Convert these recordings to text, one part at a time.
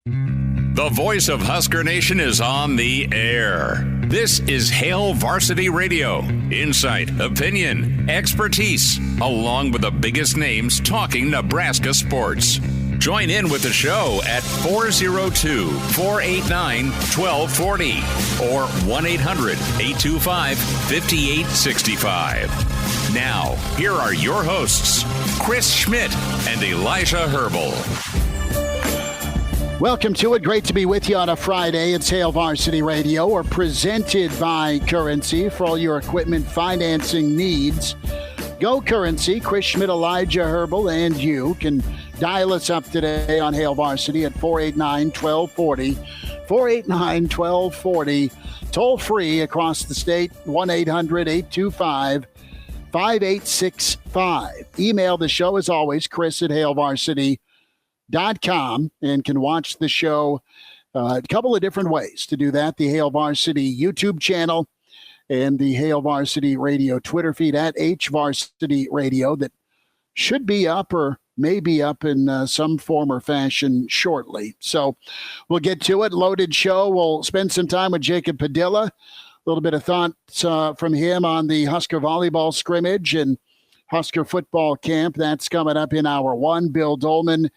The voice of Husker Nation is on the air. This is Hail Varsity Radio. Insight, opinion, expertise, along with the biggest names talking Nebraska sports. Join in with the show at 402-489-1240 or 1-800-825-5865. Now, here are your hosts, Chris Schmidt and Elijah Herbel. Welcome to it. Great to be with you on a Friday. It's Hail Varsity Radio. We're presented by Currency for all your equipment financing needs. Go Currency. Chris Schmidt, Elijah Herbel, and you can dial us up today on Hail Varsity at 489-1240. 489-1240. Toll free across the state, 1-800-825-5865. Email the show as always, Chris at hailvarsity.com, and can watch the show a couple of different ways to do that. The Hail Varsity YouTube channel and the Hail Varsity Radio Twitter feed at HVarsity Radio that should be up or may be up in some form or fashion shortly. So we'll get to it. Loaded show. We'll spend some time with Jacob Padilla. A little bit of thoughts from him on the Husker volleyball scrimmage and Husker football camp. That's coming up in hour one. Bill Doleman,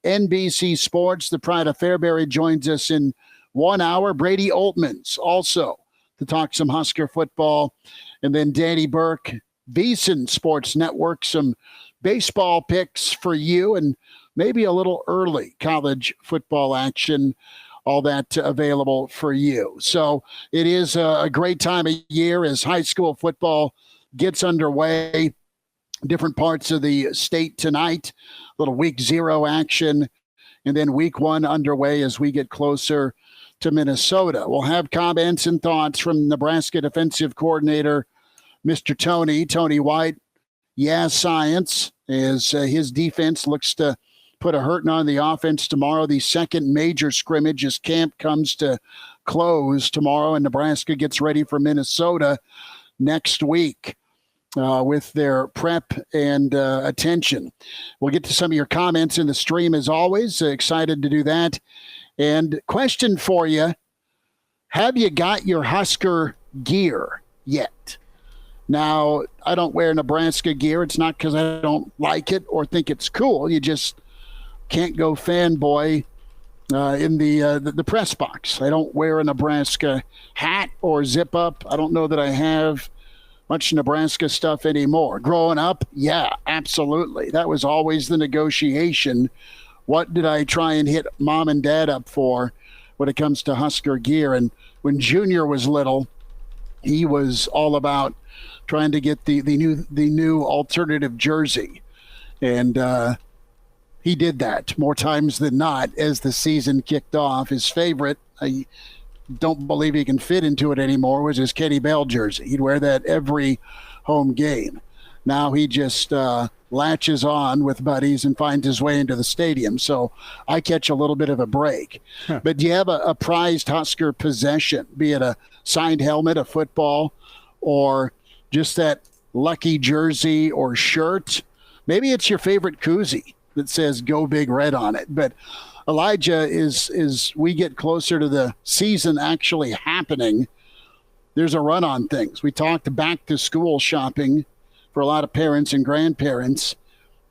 NBC Sports, the Pride of Fairbury, joins us in 1 hour. Brady Oltmans also to talk some Husker football. And then Danny Burke, VSiN Sports Network, some baseball picks for you and maybe a little early college football action, all that available for you. So it is a great time of year as high school football gets underway. Different parts of the state tonight, little week 0 action, and then week 1 underway as we get closer to Minnesota. We'll have comments and thoughts from Nebraska defensive coordinator, Mr. Tony White. Yeah, science, as his defense looks to put a hurting on the offense tomorrow. The second major scrimmage as camp comes to close tomorrow, and Nebraska gets ready for Minnesota next week. With their prep and attention. We'll get to some of your comments in the stream as always. Excited to do that. And question for you, have you got your Husker gear yet? Now, I don't wear Nebraska gear. It's not because I don't like it or think it's cool. You just can't go fanboy in the press box. I don't wear a Nebraska hat or zip up. I don't know that I have much Nebraska stuff anymore. Growing up, yeah, absolutely. That was always the negotiation. What did I try and hit mom and dad up for when it comes to Husker gear? And when Junior was little, he was all about trying to get the new alternative jersey. And he did that more times than not as the season kicked off. His favorite, I don't believe he can fit into it anymore, was his Kenny Bell jersey. He'd wear that every home game. Now he just latches on with buddies and finds his way into the stadium. So I catch a little bit of a break. But do you have a prized Husker possession, be it a signed helmet, a football, or just that lucky jersey or shirt? Maybe it's your favorite koozie that says Go Big Red on it. But Elijah, is we get closer to the season actually happening, there's a run on things. We talked back to school shopping for a lot of parents and grandparents.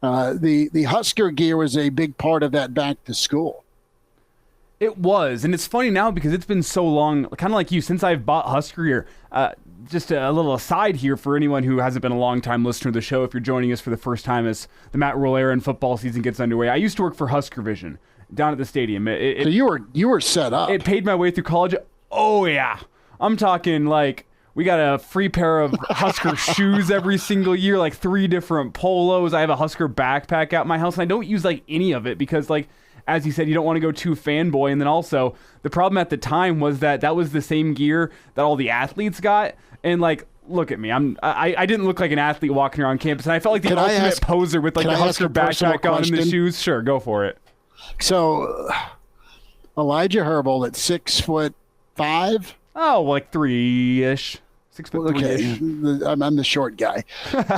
The Husker gear was a big part of that back to school. It was, and it's funny now because it's been so long, kind of like you, since I've bought Husker gear. Just a little aside here for anyone who hasn't been a long-time listener to the show, if you're joining us for the first time as the Matt Rule era and football season gets underway. I used to work for Husker Vision down at the stadium. So you were set up. It paid my way through college. Oh, yeah. I'm talking like we got a free pair of Husker shoes every single year, like 3 different polos. I have a Husker backpack at my house, and I don't use like any of it because, like, as you said, you don't want to go too fanboy. And then also, the problem at the time was that was the same gear that all the athletes got. And, like, look at me. I didn't look like an athlete walking around campus, and I felt like the ultimate poser with, like, the Husker backpack on and the shoes. Sure, go for it. So, Elijah Herbel at 6'5". Oh, like 3-ish. 6'3". Okay, I'm the short guy.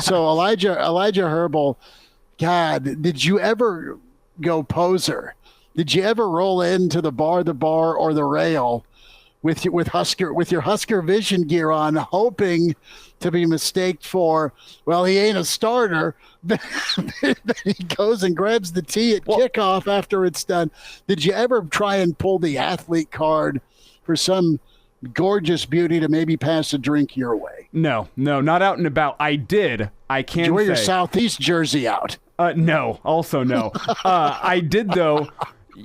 So Elijah Herbel, God, did you ever go poser Did you ever roll into the bar or the rail with your Husker Vision gear on, hoping to be mistaken for, well, he ain't a starter, but he goes and grabs the tee at kickoff after it's done? Did you ever try and pull the athlete card for some gorgeous beauty to maybe pass a drink your way? No, not out and about. I did. I can't say. Did you wear your Southeast jersey out? No, also no. I did, though,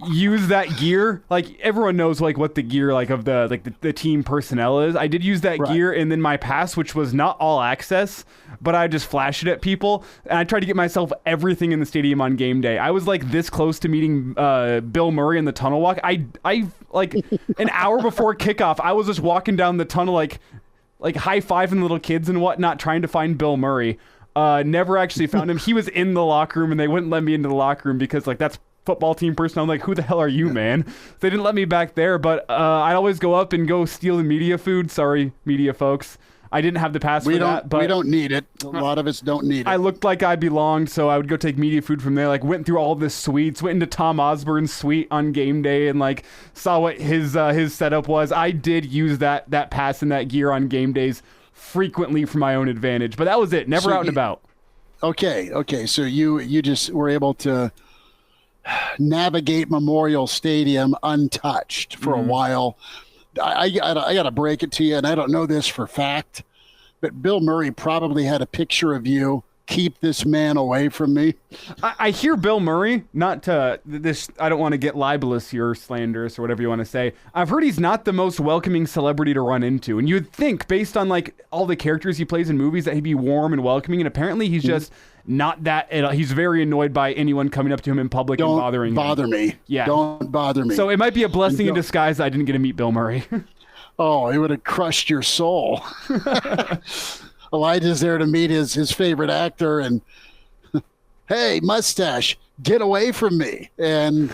use that gear. Like, everyone knows like what the gear like of the team personnel is. I did use that gear, and then my pass, which was not all access, but I just flashed it at people, and I tried to get myself everything in the stadium on game day. I was like this close to meeting Bill Murray in the tunnel walk. I like an hour before kickoff, I was just walking down the tunnel like high-fiving little kids and whatnot, trying to find Bill Murray. Never actually found him. He was in the locker room, and they wouldn't let me into the locker room because like that's football team personnel. I'm like, who the hell are you, man? They didn't let me back there, but I'd always go up and go steal the media food. Sorry, media folks. I didn't have the pass for that. But we don't need it. A lot of us don't need it. I looked like I belonged, so I would go take media food from there. Like, went through all the suites, went into Tom Osborne's suite on game day, and like saw what his setup was. I did use that pass and that gear on game days frequently for my own advantage, but that was it. Never out and about. Okay. So you just were able to navigate Memorial Stadium untouched for a while. I got to break it to you, and I don't know this for fact, but Bill Murray probably had a picture of you. Keep this man away from me. I hear Bill Murray, not to this, I don't want to get libelous here, or slanderous, or whatever you want to say. I've heard he's not the most welcoming celebrity to run into. And you'd think, based on like all the characters he plays in movies, that he'd be warm and welcoming. And apparently he's just not that at all. He's very annoyed by anyone coming up to him in public and bothering him. Don't bother me. Yeah. Don't bother me. So it might be a blessing in disguise that I didn't get to meet Bill Murray. Oh, it would have crushed your soul. Elijah's there to meet his favorite actor, and hey, mustache, get away from me. And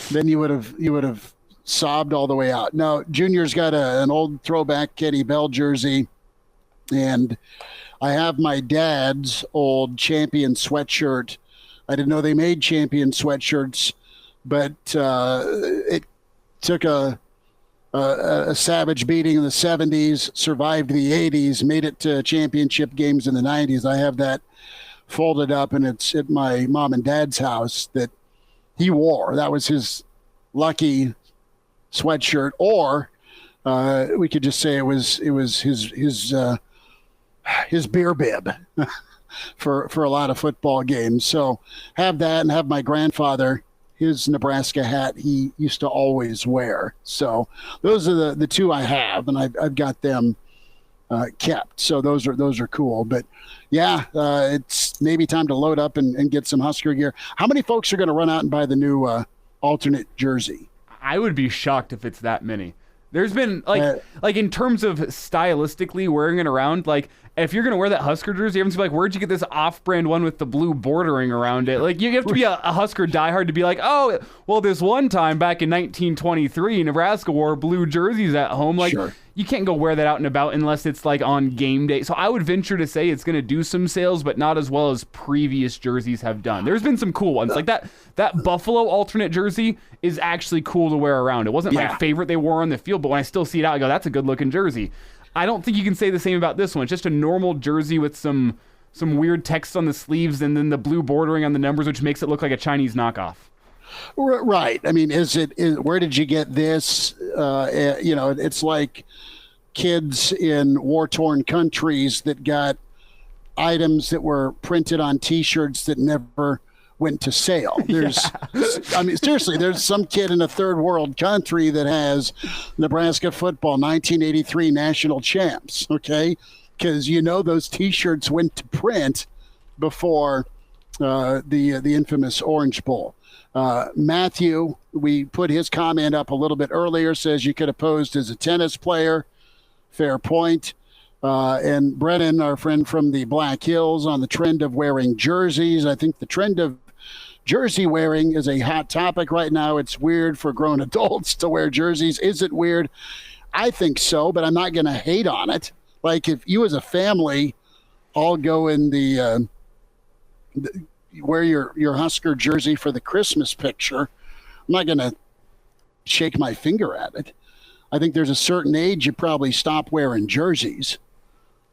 then you would have sobbed all the way out. No, Junior's got an old throwback Kenny Bell jersey, and I have my dad's old Champion sweatshirt. I didn't know they made Champion sweatshirts, but it took a savage beating in the 70s, survived the 80s, made it to championship games in the 90s. I have that folded up, and it's at my mom and dad's house that he wore. That was his lucky sweatshirt, or we could just say it was his beer bib for a lot of football games. So have that, and have my grandfather, his Nebraska hat he used to always wear. So those are the two I have, and I've got them kept. So those are cool. But yeah, it's maybe time to load up and get some Husker gear. How many folks are going to run out and buy the new alternate jersey? I would be shocked if it's that many. There's been like in terms of stylistically wearing it around, like if you're going to wear that Husker jersey, everyone's gonna be like, where'd you get this off-brand one with the blue bordering around it? Like, you have to be a Husker diehard to be like, oh, well, this one time back in 1923, Nebraska wore blue jerseys at home. Like, sure. You can't go wear that out and about unless it's like on game day. So I would venture to say it's going to do some sales, but not as well as previous jerseys have done. There's been some cool ones. Like that Buffalo alternate jersey is actually cool to wear around. It wasn't my favorite they wore on the field, but when I still see it out, I go, that's a good-looking jersey. I don't think you can say the same about this one. It's just a normal jersey with some weird text on the sleeves and then the blue bordering on the numbers, which makes it look like a Chinese knockoff. Right. I mean, where did you get this? It's like kids in war-torn countries that got items that were printed on T-shirts that never went to sale. I mean, seriously, there's some kid in a third world country that has Nebraska football 1983 national champs. Okay, because those T-shirts went to print before the infamous Orange Bowl. Matthew, we put his comment up a little bit earlier, says you could have posed as a tennis player. Fair point. And Brennan, our friend from the Black Hills, on the trend of wearing jerseys. I think the trend of jersey wearing is a hot topic right now. It's weird for grown adults to wear jerseys. Is it weird? I think so, but I'm not going to hate on it. Like if you as a family all go in wear your Husker jersey for the Christmas picture, not going to shake my finger at it. I think there's a certain age you probably stop wearing jerseys.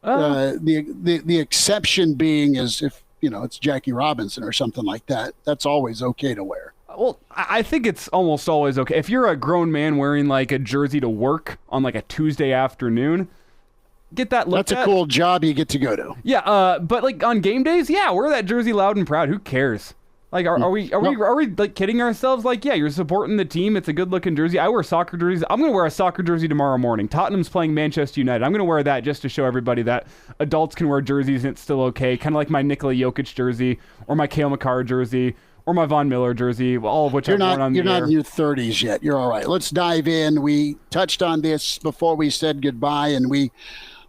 The exception being is if, it's Jackie Robinson or something like that. That's always okay to wear. Well, I think it's almost always okay. If you're a grown man wearing like a jersey to work on like a Tuesday afternoon, get that looked at. That's a cool job you get to go to. Yeah, but like on game days, yeah, wear that jersey loud and proud. Who cares? Like, are we like kidding ourselves? Like, yeah, you're supporting the team. It's a good looking jersey. I wear soccer jerseys. I'm gonna wear a soccer jersey tomorrow morning. Tottenham's playing Manchester United. I'm gonna wear that just to show everybody that adults can wear jerseys and it's still okay. Kind of like my Nikola Jokic jersey or my Cale Makar jersey or my Von Miller jersey, all of which I've worn on the air. You're not in your 30s yet. You're all right. Let's dive in. We touched on this before we said goodbye, and we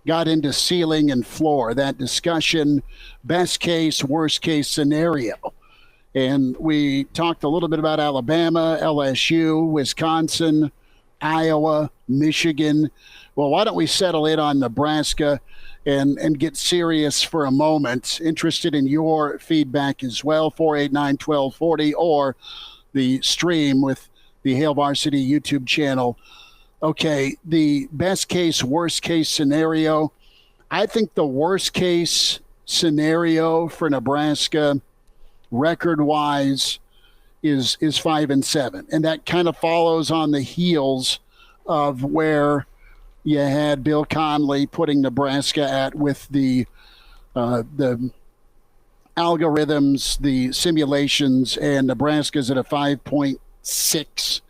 got into ceiling and floor. That discussion, best case, worst case scenario. And we talked a little bit about Alabama, LSU, Wisconsin, Iowa, Michigan. Well, why don't we settle in on Nebraska and get serious for a moment? Interested in your feedback as well, 489-1240, or the stream with the Hail Varsity YouTube channel. Okay, the best case, worst case scenario. I think the worst case scenario for Nebraska record-wise is 5-7, and that kind of follows on the heels of where you had Bill Connelly putting Nebraska at with the algorithms, the simulations, and Nebraska's at a 5.6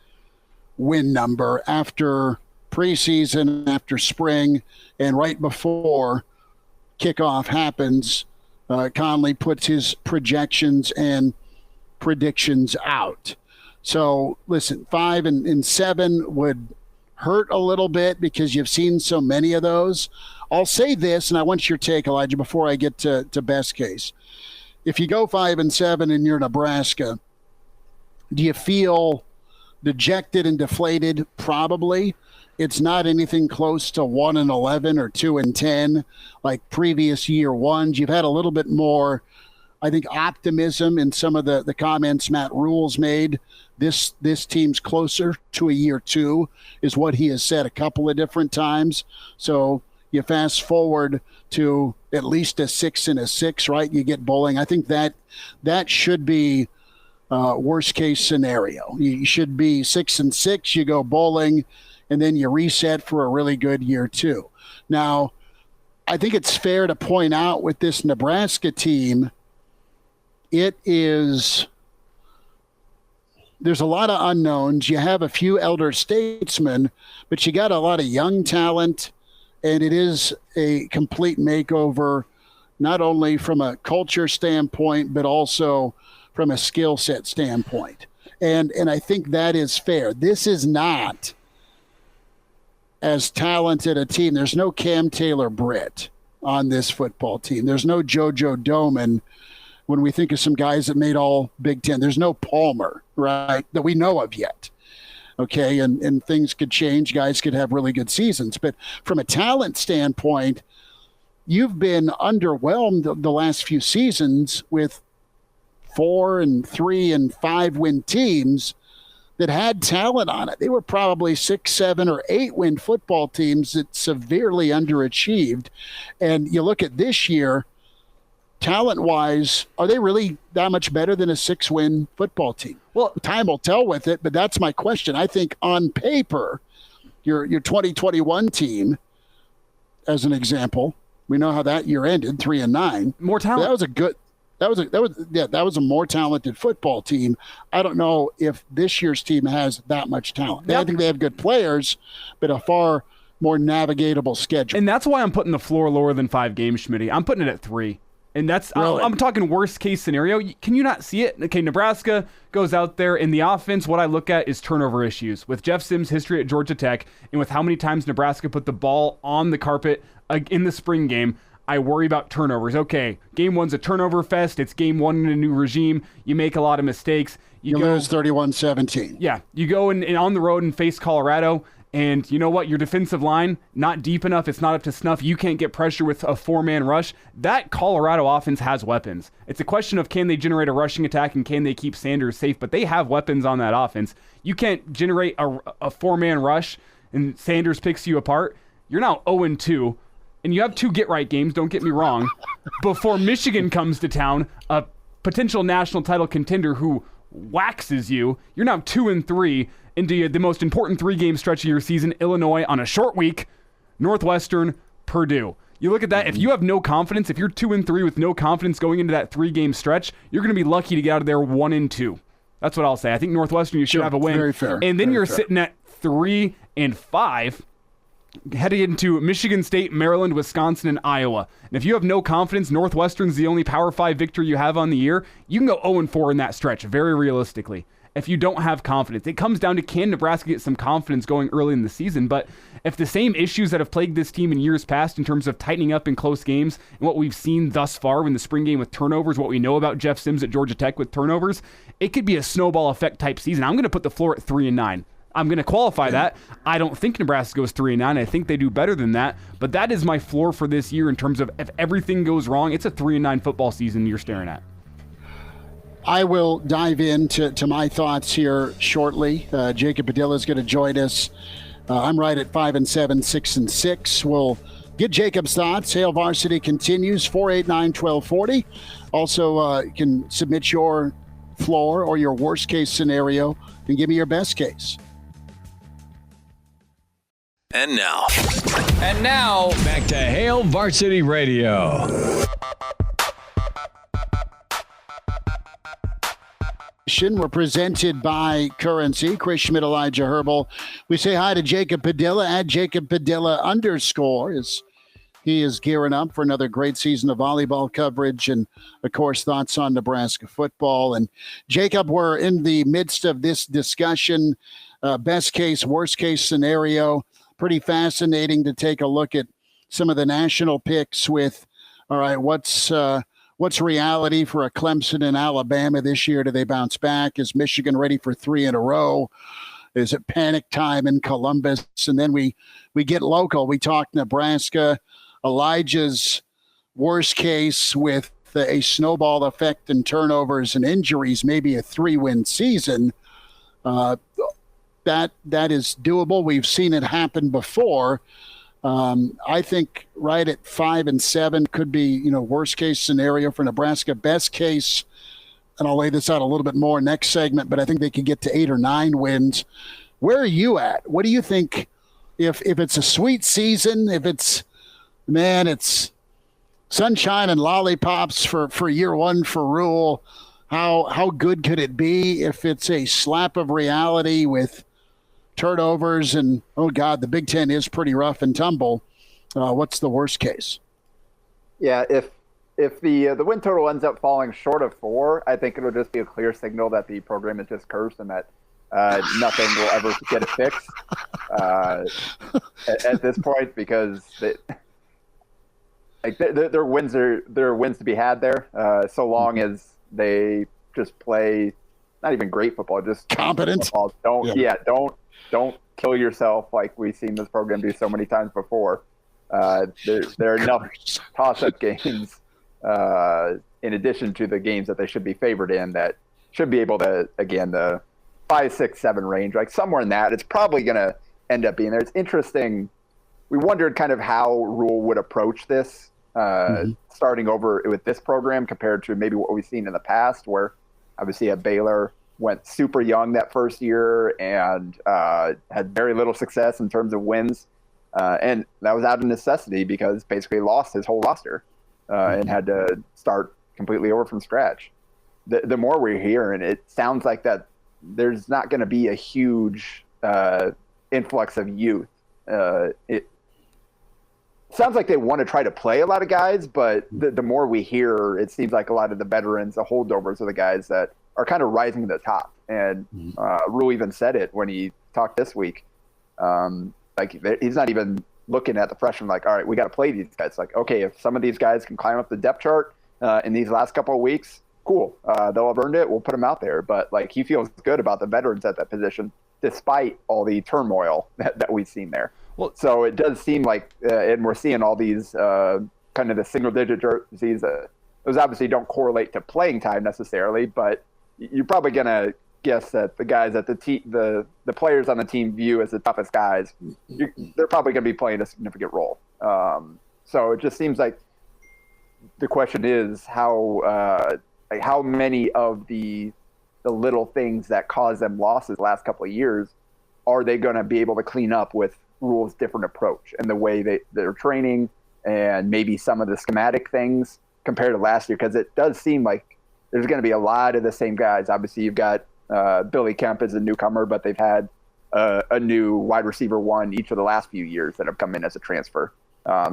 win number after preseason, after spring, and right before kickoff happens. Conley puts his projections and predictions out. So listen, 5-7 would hurt a little bit because you've seen so many of those. I'll say this, and I want your take, Elijah, before I get to best case. If you go 5-7 and you're Nebraska, do you feel dejected and deflated? Probably. It's not anything close to 1-11 or 2-10 like previous year ones. You've had a little bit more, I think, optimism in some of the comments Matt Rule's made. This team's closer to a year two is what he has said a couple of different times. So you fast forward to at least a 6-6, right? You get bowling. I think that should be worst case scenario. You should be 6-6. You go bowling, and then you reset for a really good year two. Now, I think it's fair to point out with this Nebraska team, there's a lot of unknowns. You have a few elder statesmen, but you got a lot of young talent, and it is a complete makeover, not only from a culture standpoint, but also from a skill set standpoint. And I think that is fair. This is not as talented a team. There's no Cam Taylor-Britt on this football team. There's no JoJo Doleman when we think of some guys that made all Big Ten. There's no Palmer, right, that we know of yet. Okay, and things could change. Guys could have really good seasons. But from a talent standpoint, you've been underwhelmed the last few seasons with 4 and 3 and 5 win teams that had talent on it. They were probably 6, 7, or 8 win football teams that severely underachieved. And you look at this year, talent-wise, are they really that much better than a 6-win football team? Well, time will tell with it, but that's my question. I think on paper, your 2021 team, as an example, we know how that year ended, 3-9. More talent. That was a more talented football team. I don't know if this year's team has that much talent. Yep. I think they have good players, but a far more navigatable schedule. And that's why I'm putting the floor lower than 5 games, Schmitty. I'm putting it at 3. And that's, really? I'm talking worst case scenario. Can you not see it? Okay, Nebraska goes out there in the offense. What I look at is turnover issues. With Jeff Sims' history at Georgia Tech and with how many times Nebraska put the ball on the carpet in the spring game, I worry about turnovers. Okay, game 1's a turnover fest. It's game 1 in a new regime. You make a lot of mistakes. You lose 31-17. Yeah, you go and on the road and face Colorado, And you know what? Your defensive line, not deep enough. It's not up to snuff. You can't get pressure with a four-man rush. That Colorado offense has weapons. It's a question of can they generate a rushing attack and can they keep Sanders safe, but they have weapons on that offense. You can't generate a four-man rush and Sanders picks you apart. You're now 0-2, and you have 2 get-right games, don't get me wrong, before Michigan comes to town, a potential national title contender who waxes you. You're now 2-3 into the most important 3-game stretch of your season. Illinois on a short week, Northwestern, Purdue. You look at that, if you have no confidence, if you're 2-3 with no confidence going into that 3-game stretch, you're going to be lucky to get out of there 1-2. That's what I'll say. I think Northwestern, you should have a win. Very fair. And then you're sitting at 3-5, heading into Michigan State, Maryland, Wisconsin, and Iowa. And if you have no confidence, Northwestern's the only Power 5 victory you have on the year, you can go 0-4 in that stretch, very realistically. If you don't have confidence, it comes down to can Nebraska get some confidence going early in the season. But if the same issues that have plagued this team in years past in terms of tightening up in close games and what we've seen thus far in the spring game with turnovers, what we know about Jeff Sims at Georgia Tech with turnovers, it could be a snowball effect type season. I'm going to put the floor at 3-9. I'm going to qualify that. I don't think Nebraska goes 3-9. I think they do better than that. But that is my floor for this year in terms of if everything goes wrong, it's a 3-9 football season you're staring at. I will dive into my thoughts here shortly. Jacob Padilla is going to join us. I'm right at 5-7, 6-6. We'll get Jacob's thoughts. Hail Varsity continues, 489-1240. Also, you can submit your floor or your worst case scenario and give me your best case. And now, back to Hail Varsity Radio. We're presented by Currency. Chris Schmidt, Elijah Herbel. We say hi to Jacob Padilla at Jacob Padilla _ as he is gearing up for another great season of volleyball coverage and, of course, thoughts on Nebraska football. And Jacob, we're in the midst of this discussion, best case, worst case scenario. Pretty fascinating to take a look at some of the national picks with, all right, what's reality for a Clemson and Alabama this year? Do they bounce back? Is Michigan ready for 3 in a row? Is it panic time in Columbus? And then we get local. We talk Nebraska. Elijah's worst case with a snowball effect and turnovers and injuries, maybe a 3-win season. That is doable. We've seen it happen before. I think right at 5-7 could be, worst case scenario for Nebraska. Best case, and I'll lay this out a little bit more next segment, but I think they could get to 8 or 9 wins. Where are you at? What do you think if it's a sweet season, if it's sunshine and lollipops for year one for Rule, how good could it be if it's a slap of reality with turnovers and, oh God, the Big Ten is pretty rough and tumble. What's the worst case? Yeah, if the win total ends up falling short of 4, I think it'll just be a clear signal that the program is just cursed and that nothing will ever get it fixed at this point, because there are wins to be had there, so long as they just play not even great football, just competent football. Don't kill yourself like we've seen this program do so many times before. There are enough toss-up games in addition to the games that they should be favored in that should be able to, again, the 5, 6, 7 range, like somewhere in that. It's probably going to end up being there. It's interesting. We wondered kind of how Rule would approach this, starting over with this program compared to maybe what we've seen in the past, where obviously at Baylor went super young that first year and had very little success in terms of wins. And that was out of necessity because basically lost his whole roster and had to start completely over from scratch. The more we're hearing, it sounds like that there's not going to be a huge influx of youth. It sounds like they want to try to play a lot of guys, but the more we hear, it seems like a lot of the veterans, the holdovers, are the guys that are kind of rising to the top. And Rule even said it when he talked this week. He's not even looking at the freshmen like, all right, we got to play these guys. Like, okay, if some of these guys can climb up the depth chart in these last couple of weeks, cool. They'll have earned it. We'll put them out there. But he feels good about the veterans at that position. despite all the turmoil that we've seen there. Well, so it does seem like, and we're seeing all these kind of the single-digit jerseys. Those obviously don't correlate to playing time necessarily, but you're probably going to guess that the guys that the players on the team view as the toughest guys, they're probably going to be playing a significant role. So it just seems like the question is how many of the little things that caused them losses the last couple of years are they going to be able to clean up with Rhule's different approach and the way they're training and maybe some of the schematic things compared to last year, because it does seem like there's going to be a lot of the same guys. Obviously, you've got Billy Kemp as a newcomer, but they've had a new wide receiver one each of the last few years that have come in as a transfer.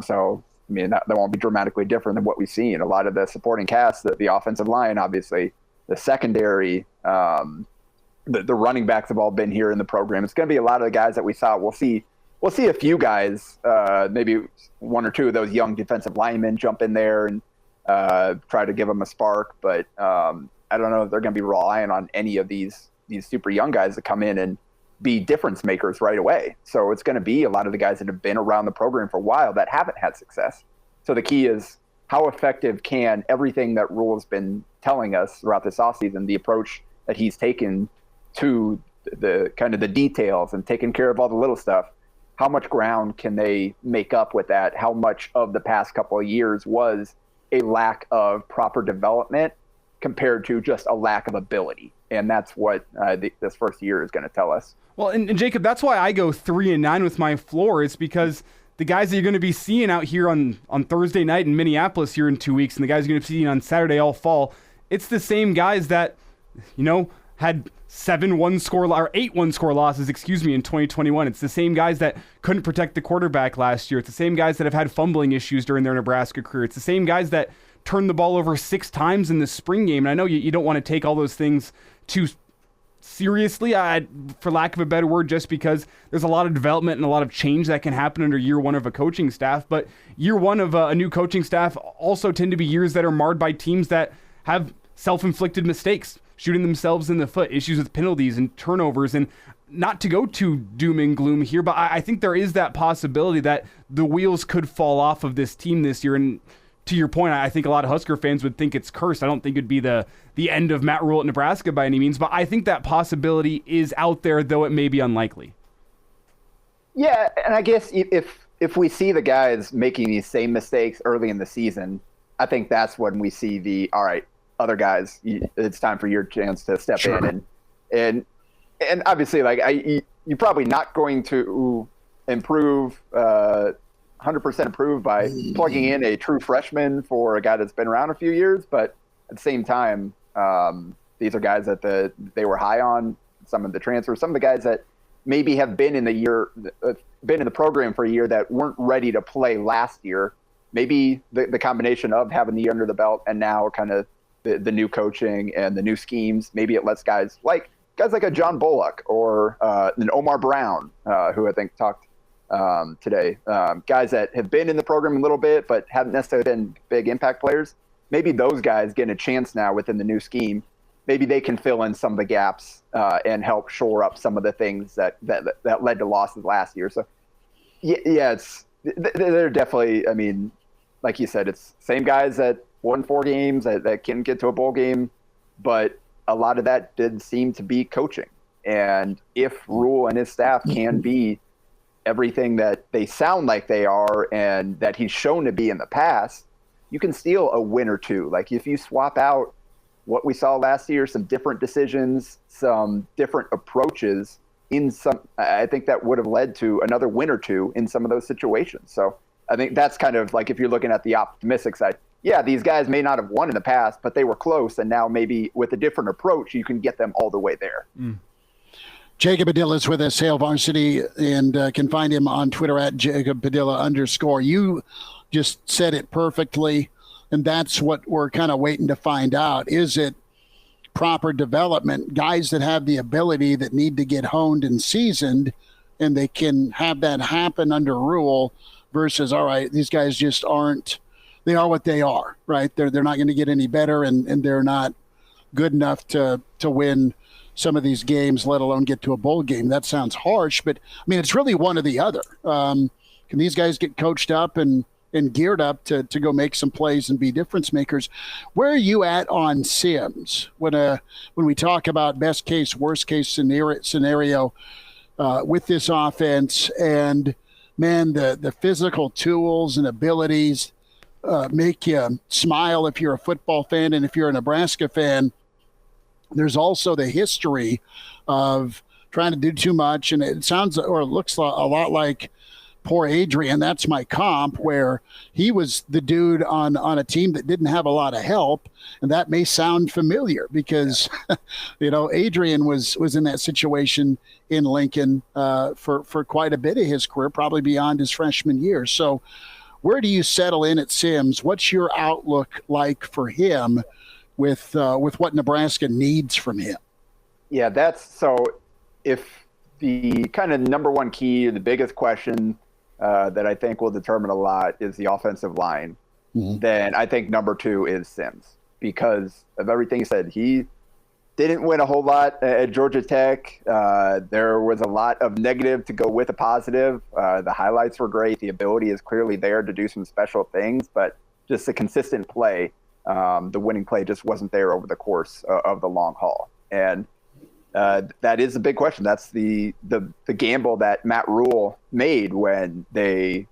So, I mean, that won't be dramatically different than what we've seen. A lot of the supporting cast, the offensive line, obviously, the secondary, the running backs have all been here in the program. It's going to be a lot of the guys that we saw. We'll see a few guys, maybe one or two of those young defensive linemen jump in there and try to give them a spark. But I don't know if they're going to be relying on any of these super young guys to come in and be difference makers right away. So it's going to be a lot of the guys that have been around the program for a while that haven't had success. So the key is how effective can everything that Rhule's been telling us throughout this offseason, the approach that he's taken to the kind of the details and taking care of all the little stuff, how much ground can they make up with that? How much of the past couple of years was a lack of proper development compared to just a lack of ability? And that's what this first year is going to tell us. Well, and Jacob, that's why I go 3-9 with my floor, is because the guys that you're going to be seeing out here on Thursday night in Minneapolis here in 2 weeks, and the guys you're going to be seeing on Saturday all fall, it's the same guys that, had 8 one-score losses, in 2021. It's the same guys that couldn't protect the quarterback last year. It's the same guys that have had fumbling issues during their Nebraska career. It's the same guys that turned the ball over 6 times in the spring game. And I know you don't want to take all those things too seriously, for lack of a better word, just because there's a lot of development and a lot of change that can happen under year one of a coaching staff. But year one of a new coaching staff also tend to be years that are marred by teams that have self-inflicted mistakes, shooting themselves in the foot, issues with penalties and turnovers. And not to go too doom and gloom here, but I think there is that possibility that the wheels could fall off of this team this year. And to your point, I think a lot of Husker fans would think it's cursed. I don't think it'd be the end of Matt Rhule at Nebraska by any means, but I think that possibility is out there, though it may be unlikely. Yeah, and I guess if we see the guys making these same mistakes early in the season, I think that's when we see all right, other guys, it's time for your chance to step in. And obviously, you're probably not going to improve 100% improve by plugging in a true freshman for a guy that's been around a few years. But at the same time, these are guys that they were high on, some of the transfers, some of the guys that maybe have been in the program for a year that weren't ready to play last year. Maybe the combination of having the year under the belt and now kind of the new coaching and the new schemes, maybe it lets guys like a John Bullock or an Omar Brown, who I think talked today, guys that have been in the program a little bit but haven't necessarily been big impact players. Maybe those guys get a chance now within the new scheme. Maybe they can fill in some of the gaps and help shore up some of the things that led to losses last year. So yeah, they're definitely, I mean, like you said, it's same guys that won 4 games that can get to a bowl game, but a lot of that did seem to be coaching. And if Rhule and his staff can be everything that they sound like they are and that he's shown to be in the past, you can steal a win or two. Like if you swap out what we saw last year, some different decisions, some different approaches I think that would have led to another win or two in some of those situations. So I think that's kind of like, if you're looking at the optimistic side, yeah, these guys may not have won in the past, but they were close. And now maybe with a different approach, you can get them all the way there. Jacob Padilla is with us, Hail Varsity, and can find him on Twitter at Jacob Padilla _. You just said it perfectly, and that's what we're kind of waiting to find out. Is it proper development, guys that have the ability that need to get honed and seasoned, and they can have that happen under Rhule versus, all right, these guys just aren't, they are what they are, right? They're not going to get any better, and they're not good enough to win some of these games, let alone get to a bowl game. That sounds harsh, but I mean, it's really one or the other. Can these guys get coached up and geared up to go make some plays and be difference makers? Where are you at on Sims when we talk about best case, worst case scenario with this offense? And man, the physical tools and abilities make you smile if you're a football fan, and if you're a Nebraska fan, there's also the history of trying to do too much, and it sounds or it looks a lot like poor Adrian. That's my comp, where he was the dude on a team that didn't have a lot of help, and that may sound familiar because Adrian was in that situation in Lincoln for quite a bit of his career, probably beyond his freshman year. So where do you settle in at Sims? What's your outlook like for him with what Nebraska needs from him? Yeah, if the kind of number one key, the biggest question that I think will determine a lot is the offensive line, then I think number two is Sims, because of everything he said. He didn't win a whole lot at Georgia Tech. There was a lot of negative to go with a positive. The highlights were great. The ability is clearly there to do some special things, but just the consistent play, the winning play just wasn't there over the course of the long haul. And that is a big question. That's the gamble that Matt Rule made when they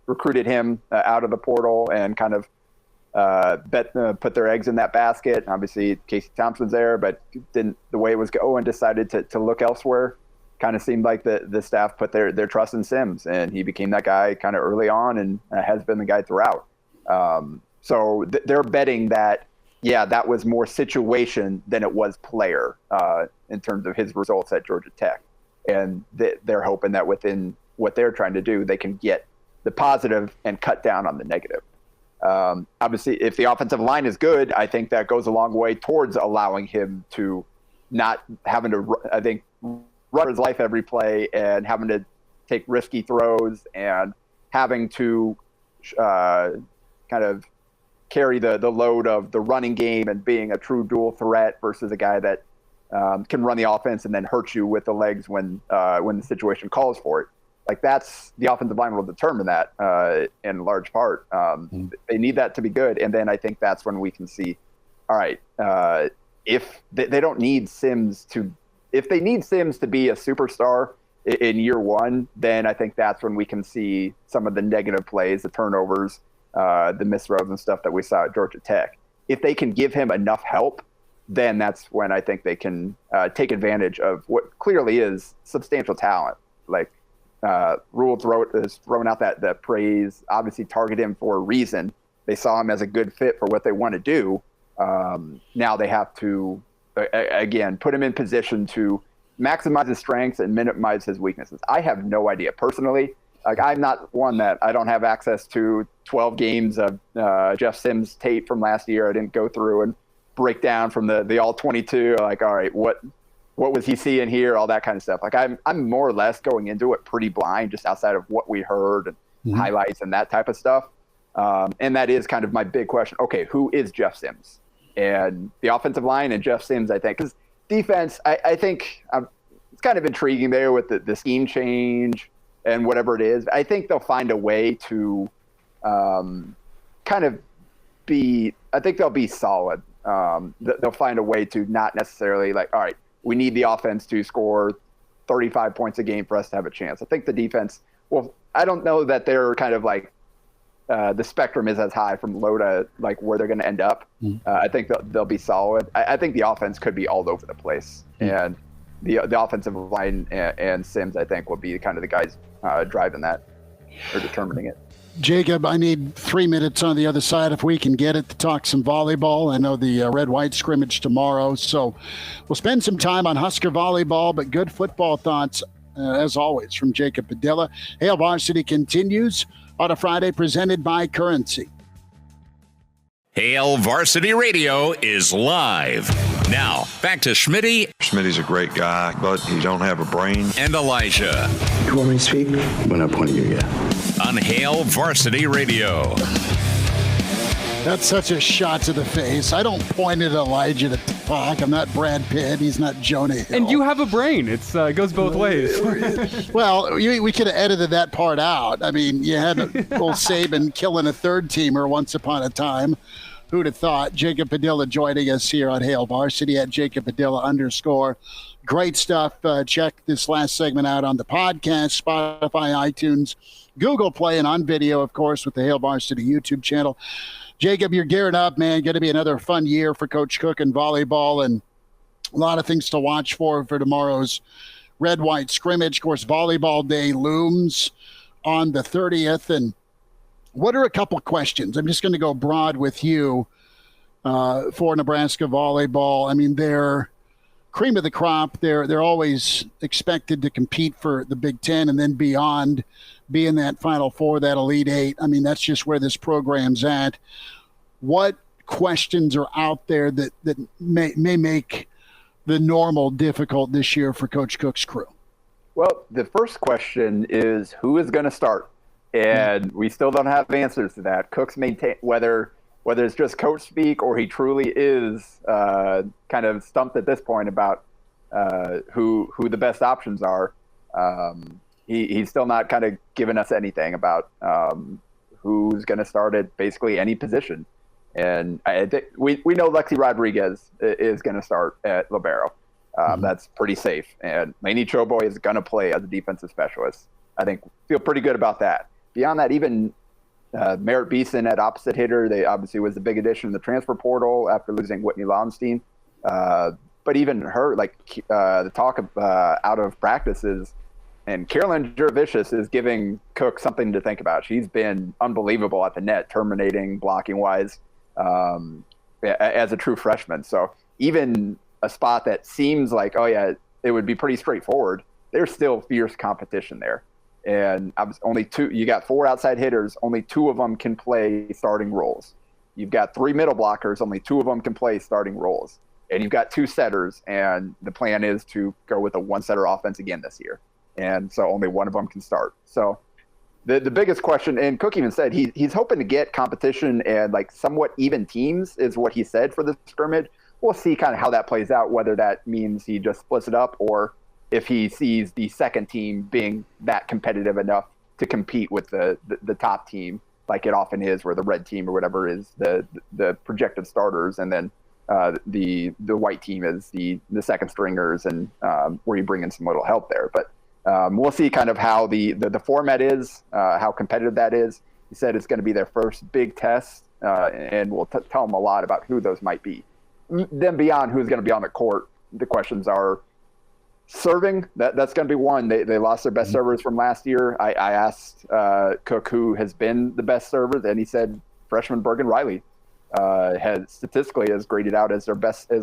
recruited him out of the portal and kind of put their eggs in that basket. Obviously, Casey Thompson's there, but the way it was going, decided to look elsewhere. Kind of seemed like the staff put their trust in Sims, and he became that guy kind of early on, and has been the guy throughout. So they're betting that, yeah, that was more situation than it was player in terms of his results at Georgia Tech. And they're hoping that within what they're trying to do, they can get the positive and cut down on the negative. Obviously, if the offensive line is good, I think that goes a long way towards allowing him to not having to, run his life every play and having to take risky throws and having to kind of carry the load of the running game and being a true dual threat versus a guy that can run the offense and then hurt you with the legs when the situation calls for it. Like, that's the offensive line will determine that in large part. They need that to be good, and then I think that's when we can see, all right, if they don't need Sims to, if they need Sims to be a superstar in year one, then I think that's when we can see some of the negative plays, the turnovers, the missed throws and stuff that we saw at Georgia Tech. If they can give him enough help, then that's when I think they can take advantage of what clearly is substantial talent. Like, Rule is throwing out that praise, obviously target him for a reason. They saw him as a good fit for what they want to do. Now they have to, again, put him in position to maximize his strengths and minimize his weaknesses. I have no idea personally. Like, I'm not one that I don't have access to 12 games of Jeff Sims tape from last year. I didn't go through and break down from the all 22. Like, all right, what was he seeing here? All that kind of stuff. Like, I'm more or less going into it pretty blind, just outside of what we heard and highlights and that type of stuff. And that is kind of my big question. Okay, who is Jeff Sims? And the offensive line and Jeff Sims, I think, because defense, I think it's kind of intriguing there with the scheme change and whatever it is. I think they'll find a way to kind of be, I think they'll be solid. They'll find a way to not necessarily like, all right, we need the offense to score 35 points a game for us to have a chance. I think the defense, well, I don't know that they're kind of like, the spectrum is as high from low to like where they're going to end up. I think they'll be solid. I think the offense could be all over the place, and the offensive line and Sims, I think, will be kind of the guys driving that or determining it. Jacob, I need 3 minutes on the other side if we can get it to talk some volleyball. I know the red-white scrimmage tomorrow, so we'll spend some time on Husker volleyball, but good football thoughts, as always, from Jacob Padilla. Hail Varsity continues on a Friday, presented by Currency. Hail Varsity Radio is live. Now, back to Schmitty. Schmitty's a great guy, but he don't have a brain. And Elijah. You want me to speak? We're not pointing you yet. On Hail Varsity Radio. That's such a shot to the face. I don't point at Elijah to talk. I'm not Brad Pitt. He's not Jonah Hill. And you have a brain. It goes both ways. Well, we could have edited that part out. I mean, you had old Saban killing a third teamer once upon a time. Who'd have thought? Jacob Padilla joining us here on Hail Varsity at Jacob Padilla _ Great stuff. Check this last segment out on the podcast, Spotify, iTunes, Google Play, and on video, of course, with the Hail Varsity YouTube channel. Jacob, you're gearing up, man. Going to be another fun year for Coach Cook and volleyball, and a lot of things to watch for tomorrow's red-white scrimmage. Of course, Volleyball Day looms on the 30th. And what are a couple questions? I'm just going to go broad with you for Nebraska volleyball. I mean, they're cream of the crop. They're always expected to compete for the Big Ten and then beyond, be in that Final Four, that Elite Eight. I mean, that's just where this program's at. What questions are out there that may make the normal difficult this year for Coach Cook's crew? Well, the first question is who is going to start? And we still don't have answers to that. Cook's maintain whether it's just coach speak or he truly is kind of stumped at this point about who the best options are. He's still not kind of given us anything about who's going to start at basically any position. And I think we know Lexi Rodriguez is going to start at libero. That's pretty safe. And Lainey Choboy is going to play as a defensive specialist. I think feel pretty good about that. Beyond that, even Merritt Beeson at opposite hitter, they obviously was a big addition in the transfer portal after losing Whitney Launstein. But even her, like the talk of out of practices, and Carolyn Jurevicius is giving Cook something to think about. She's been unbelievable at the net, terminating, blocking wise, as a true freshman. So even a spot that seems like, oh yeah, it would be pretty straightforward, there's still fierce competition there. And only two, you got 4 outside hitters, only 2 of them can play starting roles. You've got 3 middle blockers, only 2 of them can play starting roles. And you've got 2 setters, and the plan is to go with a 1-setter offense again this year. And so only one of them can start. So the biggest question, and Cook even said he's hoping to get competition and like somewhat even teams is what he said for the scrimmage. We'll see kind of how that plays out, whether that means he just splits it up or if he sees the second team being that competitive enough to compete with the top team, like it often is, where the red team or whatever is the projected starters, and then the white team is the second stringers, and where you bring in some little help there. But we'll see kind of how the format is, how competitive that is. He said it's going to be their first big test, and we'll tell them a lot about who those might be. Then beyond who's going to be on the court, the questions are serving. That's going to be one. They lost their best servers from last year. I asked Cook who has been the best server, and he said freshman Bergen Riley has statistically graded out as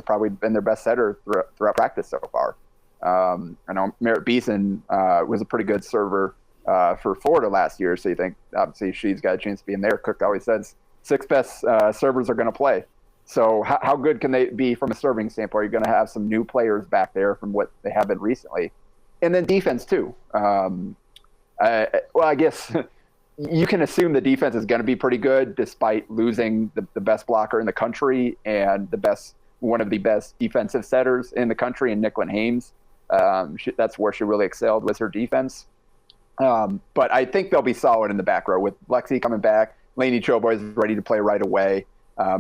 probably been their best setter throughout practice so far. I know Merritt Beeson was a pretty good server for Florida last year, so you think obviously she's got a chance to be in there. Cook always says 6 best servers are going to play. So how good can they be from a serving standpoint? You're going to have some new players back there from what they have been recently. And then defense too. I guess you can assume the defense is going to be pretty good despite losing the best blocker in the country and one of the best defensive setters in the country in Nicklin Hames. That's where she really excelled, was her defense. But I think they'll be solid in the back row with Lexi coming back. Lainey Choboy is ready to play right away.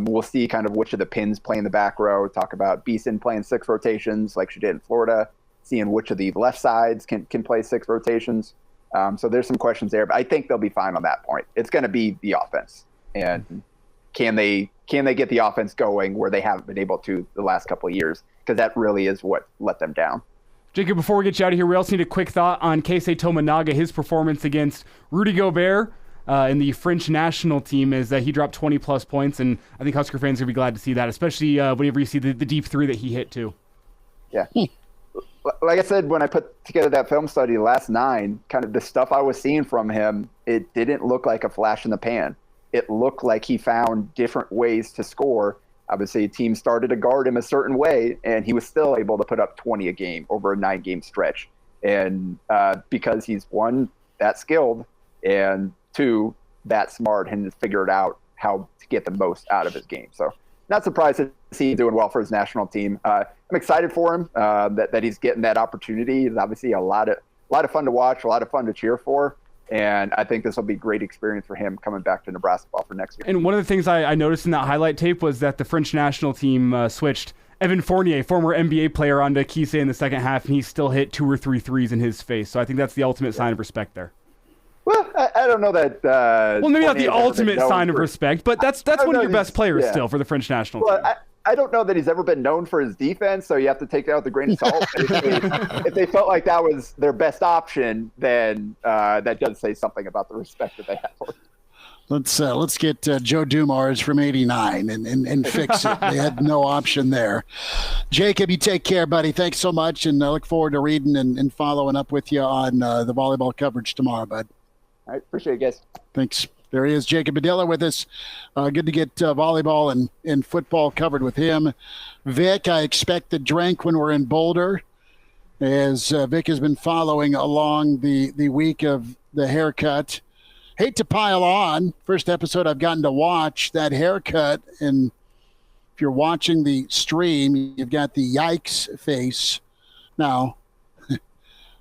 We'll see kind of which of the pins play in the back row. Talk about Beeson playing 6 rotations like she did in Florida, seeing which of the left sides can play 6 rotations. So there's some questions there, but I think they'll be fine on that point. It's going to be the offense, and can they get the offense going where they haven't been able to the last couple of years? Because that really is what let them down. Jacob, before we get you out of here, we also need a quick thought on Keisei Tominaga, his performance against Rudy Gobert in the French national team, is that he dropped 20-plus points, and I think Husker fans are going to be glad to see that, especially whenever you see the deep 3 that he hit, too. Yeah. Like I said, when I put together that film study, the last 9, kind of the stuff I was seeing from him, it didn't look like a flash in the pan. It looked like he found different ways to score. Obviously, a team started to guard him a certain way, and he was still able to put up 20 a game over a 9-game stretch. And because he's, 1, that skilled, and 2, that smart, and to figure it out how to get the most out of his game. So not surprised to see him doing well for his national team. I'm excited for him that he's getting that opportunity. It's obviously a lot of fun to watch, a lot of fun to cheer for. And I think this will be a great experience for him coming back to Nebraska ball for next year. And one of the things I noticed in that highlight tape was that the French national team switched Evan Fournier, former NBA player, onto Kise in the second half, and he still hit 2 or 3 threes in his face. So I think that's the ultimate sign of respect there. Well, I don't know that. Well, maybe not the ultimate sign of respect, but that's one of your best players still for the French national team. I don't know that he's ever been known for his defense, so you have to take that with a grain of salt. If they felt like that was their best option, then that does say something about the respect that they have for him. Let's get Joe Dumars from '89 and fix it. They had no option there. Jacob, you take care, buddy. Thanks so much, and I look forward to reading and following up with you on the volleyball coverage tomorrow, bud. All right, appreciate it, guys. Thanks. There he is, Jacob Padilla with us. Good to get volleyball and football covered with him. Vic, I expect the drink when we're in Boulder, as Vic has been following along the week of the haircut. Hate to pile on. First episode I've gotten to watch that haircut, and if you're watching the stream, you've got the yikes face. Now,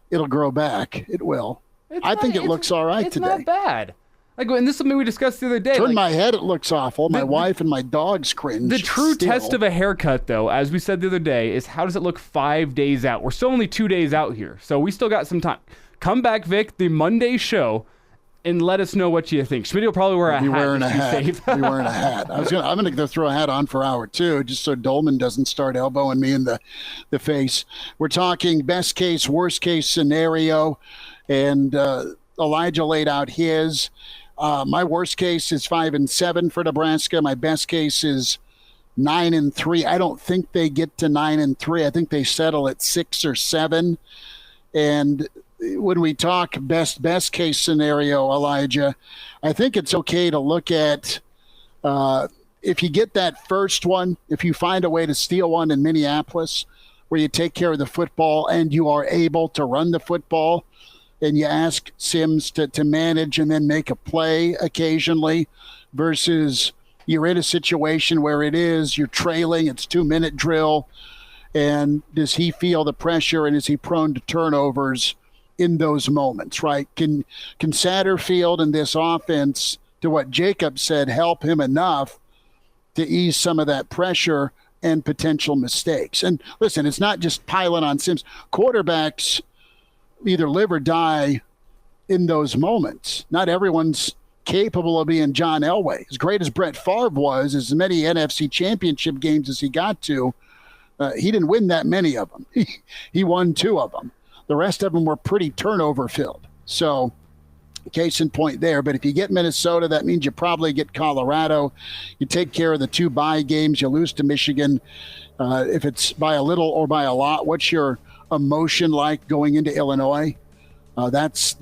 it'll grow back. It will. I think it looks all right today. It's not bad. And this is something we discussed the other day. Turn my head, it looks awful. My wife and my dogs cringe. The true test of a haircut, though, as we said the other day, is how does it look 5 days out? We're still only 2 days out here, so we still got some time. Come back, Vic, the Monday show, and let us know what you think. Schmidt will probably wear a hat. Be wearing a hat. I'm going to throw a hat on for hour 2, just so Doleman doesn't start elbowing me in the face. We're talking best case, worst case scenario, and Elijah laid out his. My worst case is 5-7 for Nebraska. My best case is 9-3. I don't think they get to 9-3. I think they settle at 6 or 7. And when we talk best case scenario, Elijah, I think it's okay to look at if you get that first one, if you find a way to steal one in Minneapolis where you take care of the football and you are able to run the football, and you ask Sims to manage and then make a play occasionally, versus you're in a situation where you're trailing, it's 2-minute drill, and does he feel the pressure and is he prone to turnovers in those moments, right? Can Satterfield and this offense, to what Jacob said, help him enough to ease some of that pressure and potential mistakes? And listen, it's not just piling on Sims. Quarterbacks either live or die in those moments. Not everyone's capable of being John Elway. As great as Brett Favre was, as many NFC championship games as he got to, he didn't win that many of them. He won 2 of them. The rest of them were pretty turnover filled. So case in point there. But if you get Minnesota, that means you probably get Colorado. You take care of the 2 bye games. You lose to Michigan. If it's by a little or by a lot, what's your emotion like going into Illinois? That's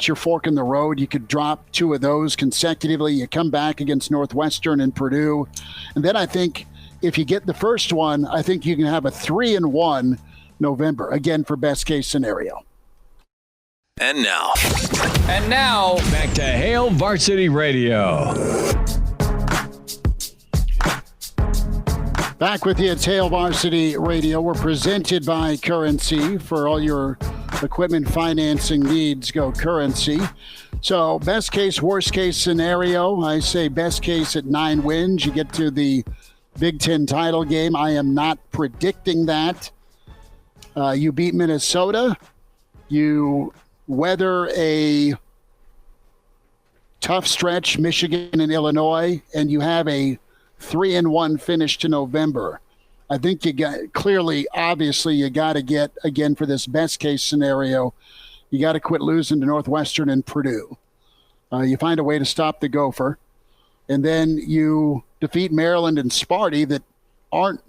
your fork in the road. You could drop 2 of those consecutively. You come back against Northwestern and Purdue. And then I think if you get the first one, I think you can have a 3-1 November, again, for best case scenario. And now, back to Hail Varsity Radio. Back with you at Hail Varsity Radio. We're presented by Currency. For all your equipment financing needs, go Currency. So best case, worst case scenario, I say best case at 9 wins. You get to the Big Ten title game. I am not predicting that. You beat Minnesota. You weather a tough stretch, Michigan and Illinois, and you have a 3-1 finish to November. I think you got obviously you got to get, again, for this best case scenario, you got to quit losing to Northwestern and Purdue. You find a way to stop the Gopher, and then you defeat Maryland and Sparty that aren't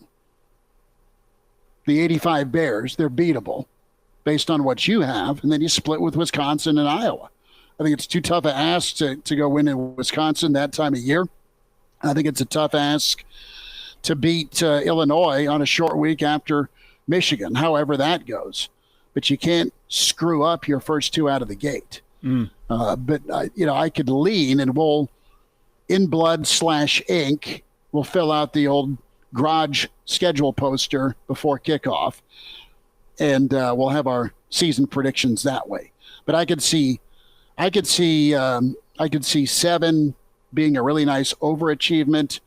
the 85 Bears. They're beatable based on what you have, and then you split with Wisconsin and Iowa. I think it's too tough an ask to go win in Wisconsin that time of year. I think it's a tough ask to beat Illinois on a short week after Michigan, however that goes. But you can't screw up your first 2 out of the gate. But I could lean, and we'll In Blood /Ink. We'll fill out the old garage schedule poster before kickoff, and we'll have our season predictions that way. But I could see 7 being a really nice overachievement,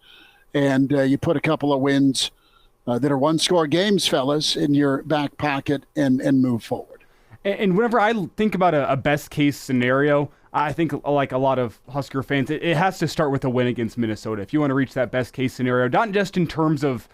and you put a couple of wins that are one-score games, fellas, in your back pocket and move forward. And whenever I think about a best-case scenario, I think, like a lot of Husker fans, it has to start with a win against Minnesota. If you want to reach that best-case scenario, not just in terms of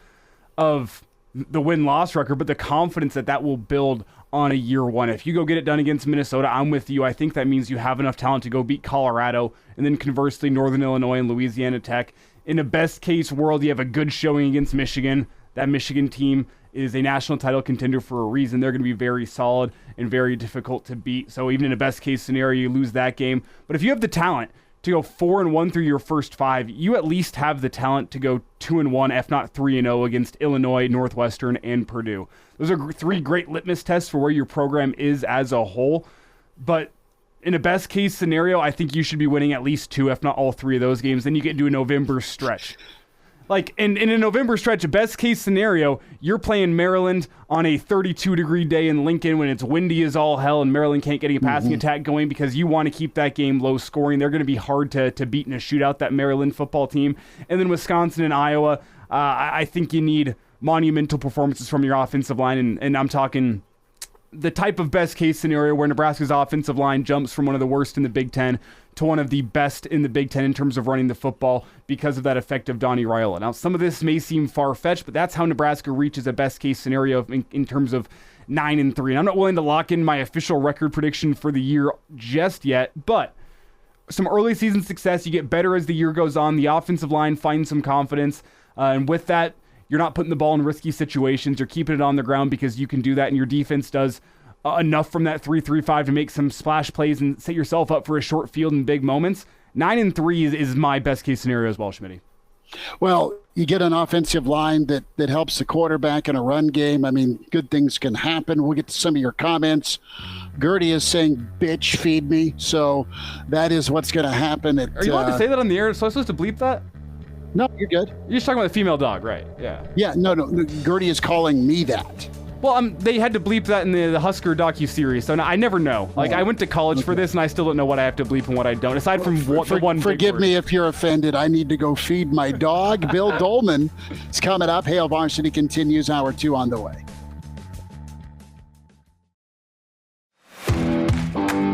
the win-loss record, but the confidence that will build on a year one. If you go get it done against Minnesota, I'm with you. I think that means you have enough talent to go beat Colorado, and then conversely, Northern Illinois and Louisiana Tech. In a best-case world, you have a good showing against Michigan. That Michigan team is a national title contender for a reason. They're going to be very solid and very difficult to beat. So even in a best-case scenario, you lose that game. But if you have the talent to go 4-1 through your first 5, you at least have the talent to go 2-1, if not 3-0 against Illinois, Northwestern, and Purdue. Those are 3 great litmus tests for where your program is as a whole. But in a best-case scenario, I think you should be winning at least 2, if not all 3 of those games. Then you get into a November stretch. Like, in a November stretch, a best-case scenario, you're playing Maryland on a 32-degree day in Lincoln when it's windy as all hell and Maryland can't get a passing attack going because you want to keep that game low-scoring. They're going to be hard to beat in a shootout, that Maryland football team. And then Wisconsin and Iowa, I think you need monumental performances from your offensive line, and I'm talking the type of best-case scenario where Nebraska's offensive line jumps from one of the worst in the Big Ten to one of the best in the Big Ten in terms of running the football because of that effect of Donnie Raiola. Now, some of this may seem far-fetched, but that's how Nebraska reaches a best-case scenario in terms of 9-3. And I'm not willing to lock in my official record prediction for the year just yet, but some early season success, you get better as the year goes on. The offensive line finds some confidence, and with that, you're not putting the ball in risky situations. You're keeping it on the ground because you can do that, and your defense does enough from that 3-3-5 to make some splash plays and set yourself up for a short field in big moments. 9-3 is my best case scenario as well, Schmitty. Well, you get an offensive line that helps the quarterback in a run game. I mean, good things can happen. We'll get to some of your comments. Gertie is saying, bitch, feed me. So that is what's going to happen. Are you allowed to say that on the air? So I'm supposed to bleep that? No, you're good. You're just talking about the female dog, right? Yeah. Yeah, no. Gertie is calling me that. Well, they had to bleep that in the Husker docuseries, so I never know. Like, I went to college for this, and I still don't know what I have to bleep and what I don't, aside from the one big Forgive word. me if you're offended. I need to go feed my dog. Bill Doleman is coming up. Hail Varsity continues. Hour 2 on the way.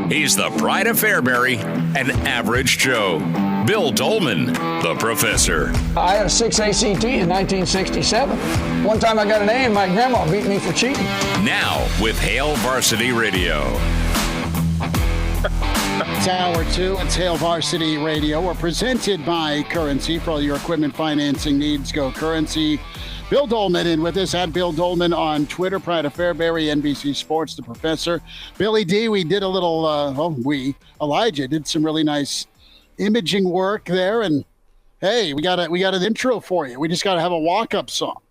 He's the pride of Fairbury, an average Joe. Bill Doleman, the professor. I had a 6 ACT in 1967. One time I got an A and my grandma beat me for cheating. Now with Hail Varsity Radio. It's hour 2. It's Hail Varsity Radio. We're presented by Currency. For all your equipment financing needs, go Currency. Bill Doleman in with us at Bill Doleman on Twitter. Pride of Fairbury, NBC Sports, the professor. Billy D, we did a little, Elijah did some really nice imaging work there, and hey, we got an intro for you. We just got to have a walk-up song.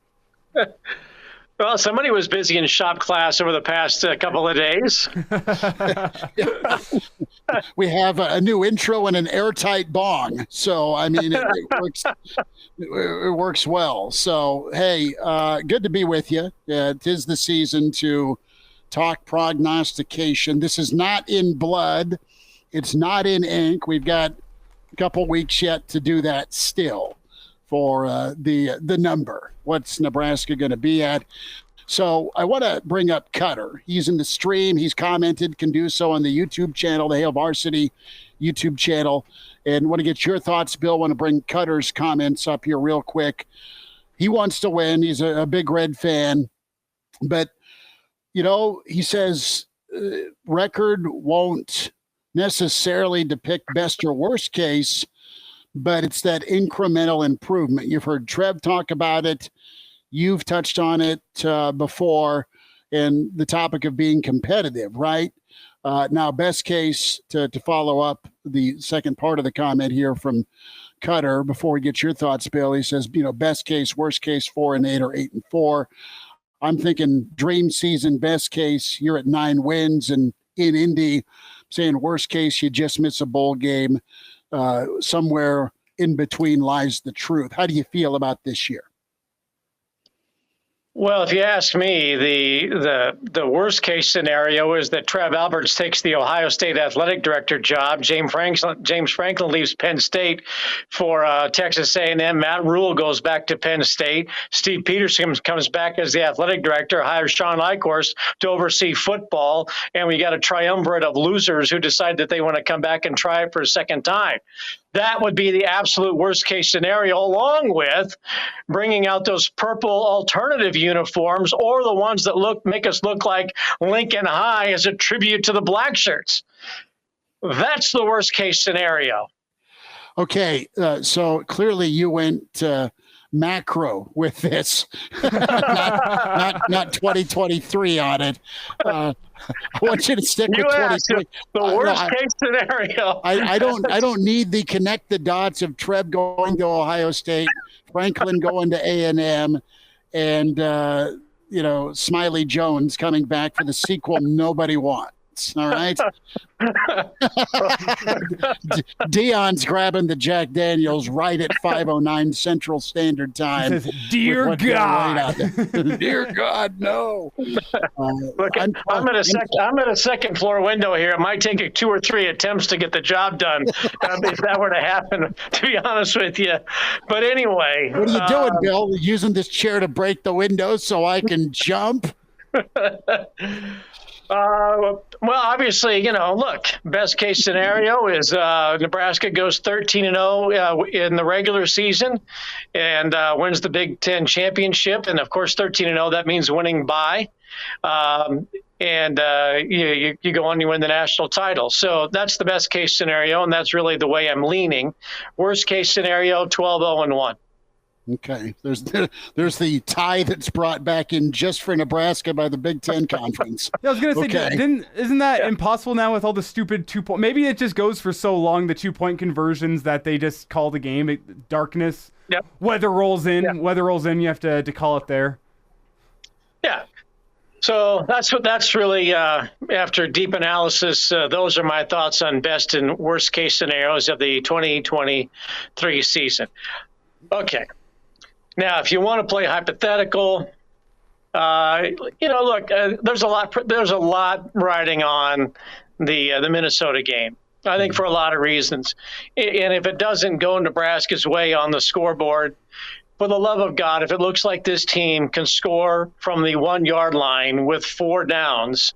Well, somebody was busy in shop class over the past couple of days. We have a new intro and an airtight bong, so I mean it works. It works well. So hey, good to be with you. It is the season to talk prognostication. This is not in blood. It's not in ink. We've got a couple weeks yet to do that still for the number. What's Nebraska going to be at? So I want to bring up Cutter. He's in the stream. He's commented, can do so on the YouTube channel, the Hail Varsity YouTube channel. And want to get your thoughts, Bill. Want to bring Cutter's comments up here real quick. He wants to win. He's a big Red fan. But, he says record won't necessarily depict best or worst case, but it's that incremental improvement. You've heard Trev talk about it. You've touched on it before, and the topic of being competitive, right? Now, best case, to follow up the second part of the comment here from Cutter, before we get your thoughts, Bill, he says, best case, worst case, 4-8 or 8-4. I'm thinking dream season, best case, you're at 9 wins, and in Indy, saying worst case, you just miss a bowl game somewhere in between lies the truth. How do you feel about this year? Well, if you ask me, the worst case scenario is that Trev Alberts takes the Ohio State athletic director job. James Franklin leaves Penn State for Texas A&M. Matt Rule goes back to Penn State. Steve Peterson comes back as the athletic director, hires Sean Eichhorst to oversee football, and we got a triumvirate of losers who decide that they want to come back and try it for a second time. That would be the absolute worst case scenario, along with bringing out those purple alternative uniforms or the ones that make us look like Lincoln High as a tribute to the black shirts. That's the worst case scenario. Okay, so clearly you went macro with this, not 2023 on it. I want you to stick with 2023. The worst case scenario. I don't need the connect the dots of Trev going to Ohio State, Franklin going to A&M, and Smiley Jones coming back for the sequel nobody wants. All right. Dion's grabbing the Jack Daniels right at 5:09 Central Standard Time. Says, Dear God. Dear God, no. Look, I'm at a second floor window here. It might take 2 or 3 attempts to get the job done if that were to happen, to be honest with you. But anyway. What are you doing, Bill? Using this chair to break the window so I can jump? Well, obviously, look, best case scenario is Nebraska goes 13-0 in the regular season and wins the Big Ten championship. And, of course, 13-0, that means winning by. You go on, you win the national title. So that's the best case scenario, and that's really the way I'm leaning. Worst case scenario, 12-0-1. Okay, there's the tie that's brought back in just for Nebraska by the Big Ten Conference. I was gonna say, isn't that impossible now with all the stupid 2-point? Maybe it just goes for so long, the 2-point conversions, that they just call the game darkness. Yep. Weather rolls in. Yep. Weather rolls in. You have to call it there. Yeah. So that's really after deep analysis. Those are my thoughts on best and worst case scenarios of the 2023 season. Okay. Now, if you want to play hypothetical, look, there's a lot riding on the Minnesota game. I think for a lot of reasons. And if it doesn't go Nebraska's way on the scoreboard, for the love of God, if it looks like this team can score from the 1-yard line with 4 downs,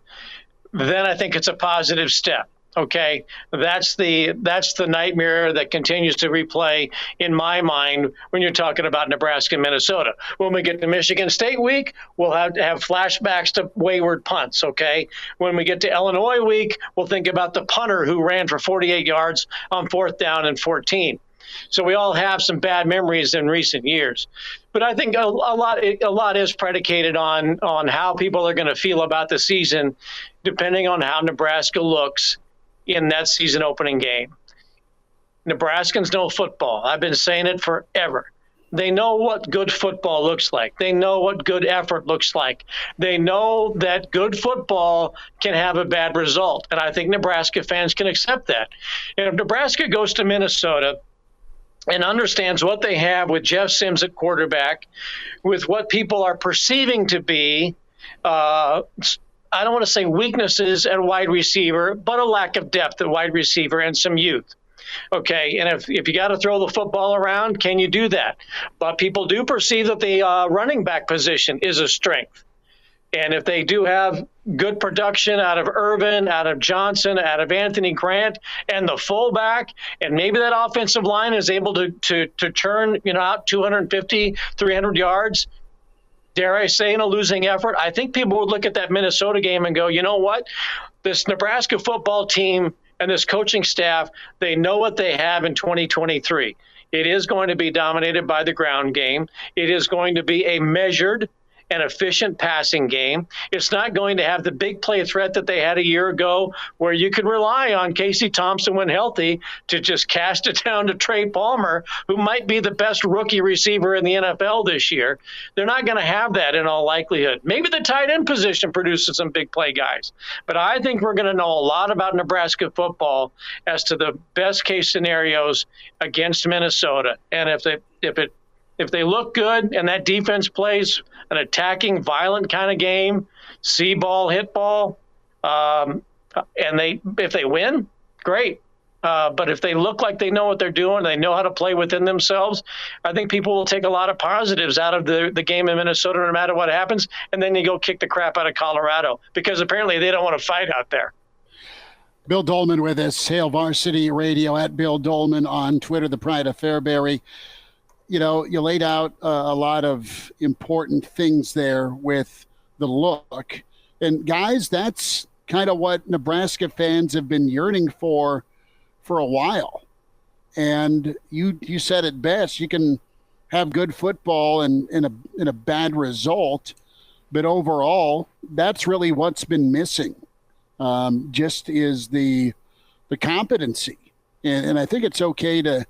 then I think it's a positive step. Okay, that's the nightmare that continues to replay in my mind when you're talking about Nebraska and Minnesota. When we get to Michigan State week, we'll have to have flashbacks to wayward punts. Okay, when we get to Illinois week, we'll think about the punter who ran for 48 yards on 4th down and 14. So we all have some bad memories in recent years. But I think a lot is predicated on how people are going to feel about the season, depending on how Nebraska looks in that season opening game. Nebraskans know football. I've been saying it forever. They know what good football looks like. They know what good effort looks like. They know that good football can have a bad result. And I think Nebraska fans can accept that. And if Nebraska goes to Minnesota and understands what they have with Jeff Sims at quarterback, with what people are perceiving to be I don't want to say weaknesses at wide receiver, but a lack of depth at wide receiver and some youth. Okay, and if you got to throw the football around, can you do that? But people do perceive that the running back position is a strength. And if they do have good production out of Irvin, out of Johnson, out of Anthony Grant, and the fullback, and maybe that offensive line is able to turn out 250, 300 yards, dare I say, in a losing effort, I think people would look at that Minnesota game and go, you know what? This Nebraska football team and this coaching staff, they know what they have in 2023. It is going to be dominated by the ground game. It is going to be a measured an efficient passing game. It's not going to have the big play threat that they had a year ago, where you could rely on Casey Thompson when healthy to just cast it down to Trey Palmer, who might be the best rookie receiver in the NFL this year. They're not going to have that in all likelihood. Maybe the tight end position produces some big play guys, but I think we're going to know a lot about Nebraska football as to the best case scenarios against Minnesota. And if they look good and that defense plays an attacking, violent kind of game, see ball, hit ball, and if they win, great. But if they look like they know what they're doing, they know how to play within themselves, I think people will take a lot of positives out of the game in Minnesota no matter what happens, and then you go kick the crap out of Colorado because apparently they don't want to fight out there. Bill Doleman with us, Hail Varsity Radio, at Bill Doleman on Twitter, the Pride of Fairbury. You know, you laid out a lot of important things there with the look. And, guys, that's kind of what Nebraska fans have been yearning for a while. And you said it best. You can have good football and in a bad result, but overall, that's really what's been missing. Just is the competency. And I think it's okay to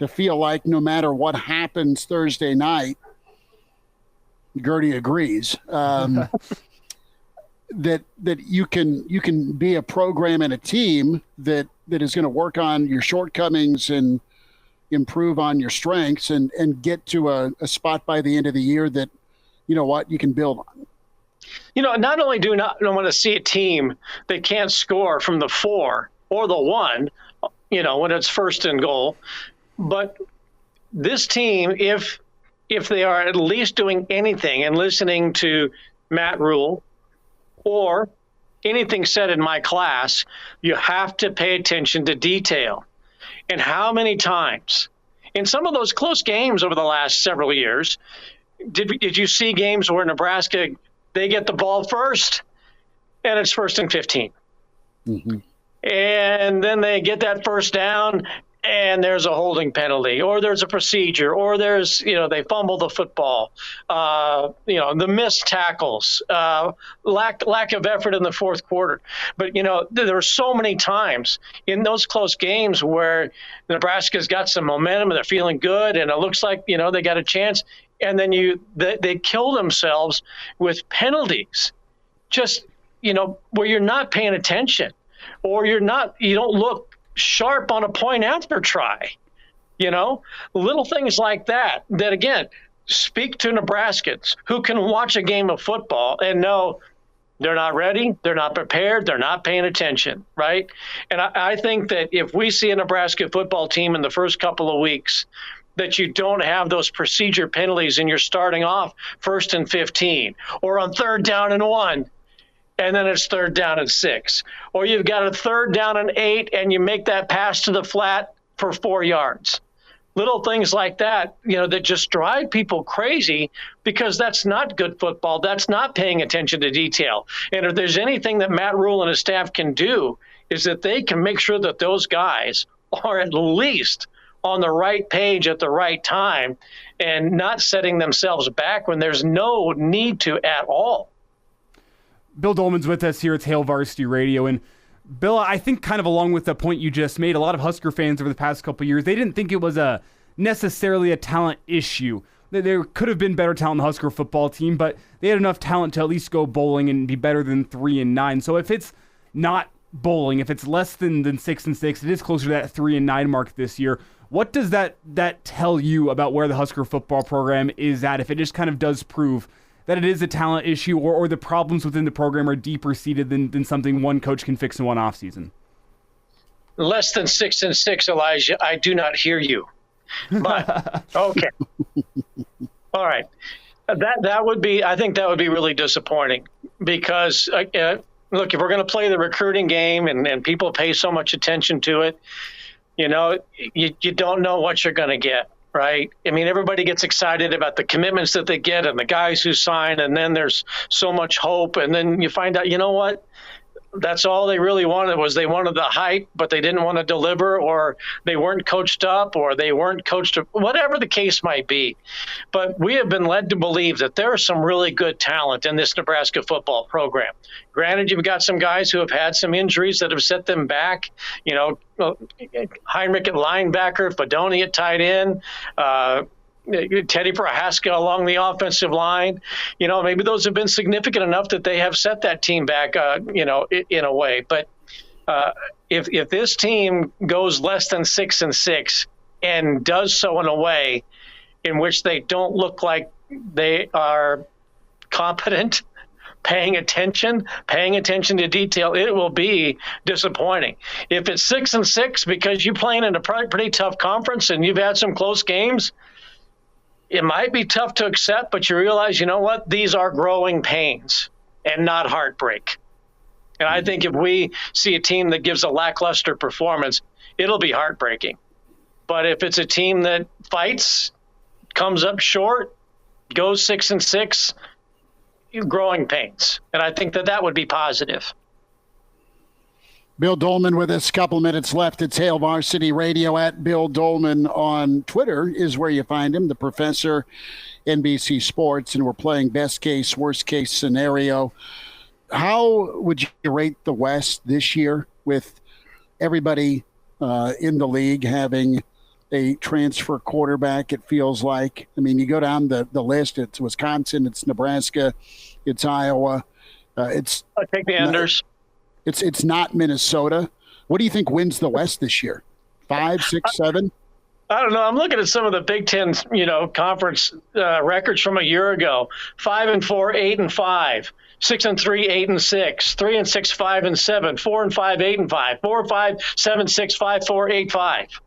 feel like no matter what happens Thursday night, Gertie agrees, that you can be a program and a team that is going to work on your shortcomings and improve on your strengths and get to a spot by the end of the year that, you know what, you can build on. You know, not only do I want to see a team that can't score from the 4 or the 1, you know, when it's first and goal, but this team, if they are at least doing anything and listening to Matt Rule or anything said in my class, you have to pay attention to detail. And how many times in some of those close games over the last several years, did you see games where Nebraska, they get the ball first and it's 1st and 15. Mm-hmm. And then they get that first down and there's a holding penalty, or there's a procedure, or there's, you know, they fumble the football, you know, the missed tackles, lack of effort in the fourth quarter. But, you know, there are so many times in those close games where Nebraska's got some momentum and they're feeling good and it looks like, you know, they got a chance. And then they kill themselves with penalties, just, you know, where you're not paying attention, or you don't look sharp on a point after try, you know, little things like that again, speak to Nebraskans who can watch a game of football and know they're not ready, they're not prepared, they're not paying attention, right? And I think that if we see a Nebraska football team in the first couple of weeks that you don't have those procedure penalties and you're starting off 1st and 15 or on 3rd down and 1, and then it's 3rd down and 6, or you've got a 3rd down and 8 and you make that pass to the flat for 4 yards. Little things like that, you know, that just drive people crazy because that's not good football. That's not paying attention to detail. And if there's anything that Matt Rule and his staff can do, is that they can make sure that those guys are at least on the right page at the right time and not setting themselves back when there's no need to at all. Bill Doleman's with us here at Hail Varsity Radio. And Bill, I think kind of along with the point you just made, a lot of Husker fans over the past couple of years, they didn't think it was necessarily a talent issue. There could have been better talent in the Husker football team, but they had enough talent to at least go bowling and be better than 3-9. So if it's not bowling, if it's less than 6-6, it is closer to that 3-9 mark this year. What does that tell you about where the Husker football program is at, if it just kind of does prove that it is a talent issue or the problems within the program are deeper seated than something one coach can fix in one offseason? Less than 6-6, Elijah. I do not hear you. But okay. All right. That would be, I think that would be really disappointing because look, if we're going to play the recruiting game and people pay so much attention to it, you know, you don't know what you're going to get. Right. I mean, everybody gets excited about the commitments that they get and the guys who sign. And then there's so much hope. And then you find out, you know what? That's all they really wanted was they wanted the hype, but they didn't want to deliver, or they weren't coached up, or they weren't coached up, whatever the case might be. But we have been led to believe that there is some really good talent in this Nebraska football program. Granted, you've got some guys who have had some injuries that have set them back. Heinrich at linebacker, Fedoni at tight end, Teddy Prohaska along the offensive line. Maybe those have been significant enough that they have set that team back, in a way. But if this team goes less than 6-6 and does so in a way in which they don't look like they are competent, paying attention to detail, it will be disappointing. If it's 6-6 because you're playing in a pretty tough conference and you've had some close games, it might be tough to accept, but you realize, you know what? These are growing pains and not heartbreak. And I think if we see a team that gives a lackluster performance, it'll be heartbreaking. But if it's a team that fights, comes up short, goes 6-6, growing pains. And I think that would be positive. Bill Doleman with us, couple minutes left. It's Hail Varsity Radio. At Bill Doleman on Twitter is where you find him, the professor, NBC Sports, and we're playing best case, worst case scenario. How would you rate the West this year with everybody in the league having a transfer quarterback, it feels like? I mean, you go down the list, it's Wisconsin, it's Nebraska, it's Iowa. I'll take the Enders. It's not Minnesota. What do you think wins the West this year? 5, 6, 7? I don't know. I'm looking at some of the Big Ten, conference records from a year ago. 5-4, 8-5, 6-3, 8-6, 3-6, 5-7, 4-5, 8-5, 4-5, 7-6, 5-4, 8-5.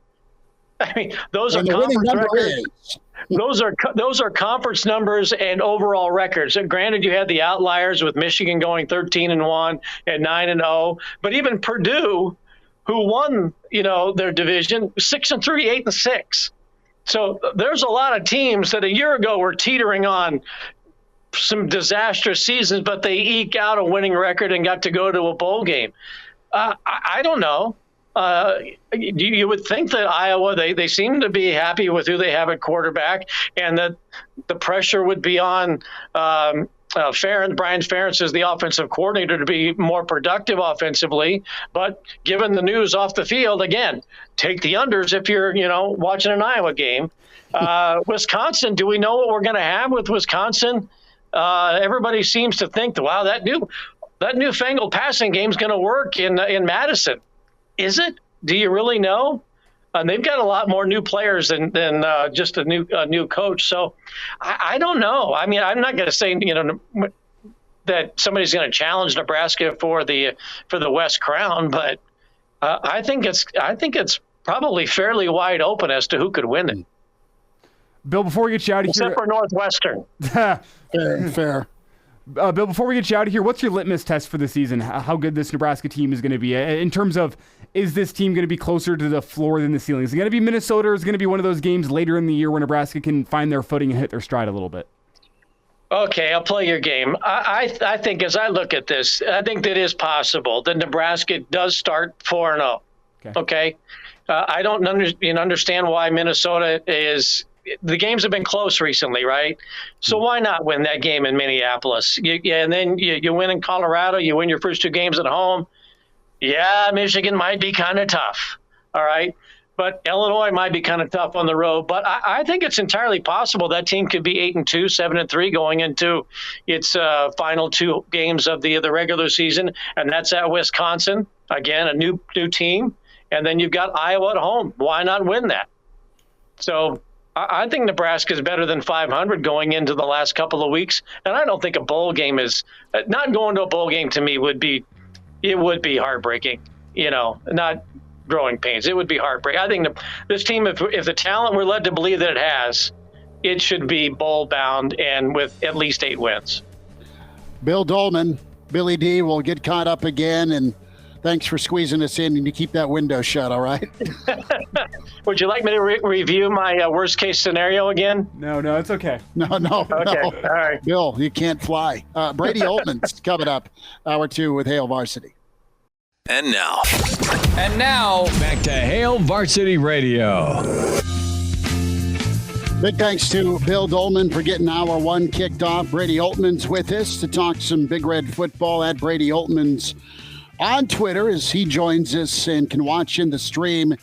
I mean, those are conference records. Those are conference numbers and overall records. And granted, you had the outliers with Michigan going 13-1 and 9-0, but even Purdue, who won, their division, 6-3, 8-6. So there's a lot of teams that a year ago were teetering on some disastrous seasons, but they eke out a winning record and got to go to a bowl game. I don't know. You would think that Iowa, they seem to be happy with who they have at quarterback, and that the pressure would be on Brian Ferentz is the offensive coordinator to be more productive offensively. But given the news off the field, again, take the unders if you're, watching an Iowa game. Wisconsin, do we know what we're going to have with Wisconsin? Everybody seems to think that, wow, that newfangled passing game is going to work in Madison. Is it? Do you really know? They've got a lot more new players than just a new coach. So I don't know. I mean, I'm not going to say that somebody's going to challenge Nebraska for the West Crown, but I think it's probably fairly wide open as to who could win it. Bill, before we get you out of Except here, for Northwestern. Fair. Bill, before we get you out of here, what's your litmus test for the season? How good this Nebraska team is going to be in terms of, is this team going to be closer to the floor than the ceiling? Is it going to be Minnesota, or is it going to be one of those games later in the year where Nebraska can find their footing and hit their stride a little bit? Okay, I'll play your game. I think as I look at this, I think that it is possible that Nebraska does start 4-0. Okay? I don't understand why Minnesota is – the games have been close recently, right? So why not win that game in Minneapolis? And then you win in Colorado. You win your first 2 games at home. Yeah, Michigan might be kind of tough, all right? But Illinois might be kind of tough on the road. But I think it's entirely possible that team could be 8-2, 7-3 going into its final 2 games of the regular season, and that's at Wisconsin. Again, a new team. And then you've got Iowa at home. Why not win that? So I think Nebraska is better than 500 going into the last couple of weeks. And I don't think a bowl game is – not going to a bowl game to me would be heartbreaking, not growing pains. It would be heartbreaking. I think this team, if the talent we're led to believe that it has, it should be bowl-bound and with at least 8 wins. Bill Doleman, Billy D, will get caught up again, and thanks for squeezing us in, and you keep that window shut, all right? Would you like me to review my worst-case scenario again? No, it's okay. No. Okay, no. All right. Bill, you can't fly. Brady Oltmans coming up, hour 2 with Hail Varsity. And now, back to Hail Varsity Radio. Big thanks to Bill Doleman for getting hour one kicked off. Brady Oltmans with us to talk some Big Red football at Brady Oltmans on Twitter as he joins us and can watch in the stream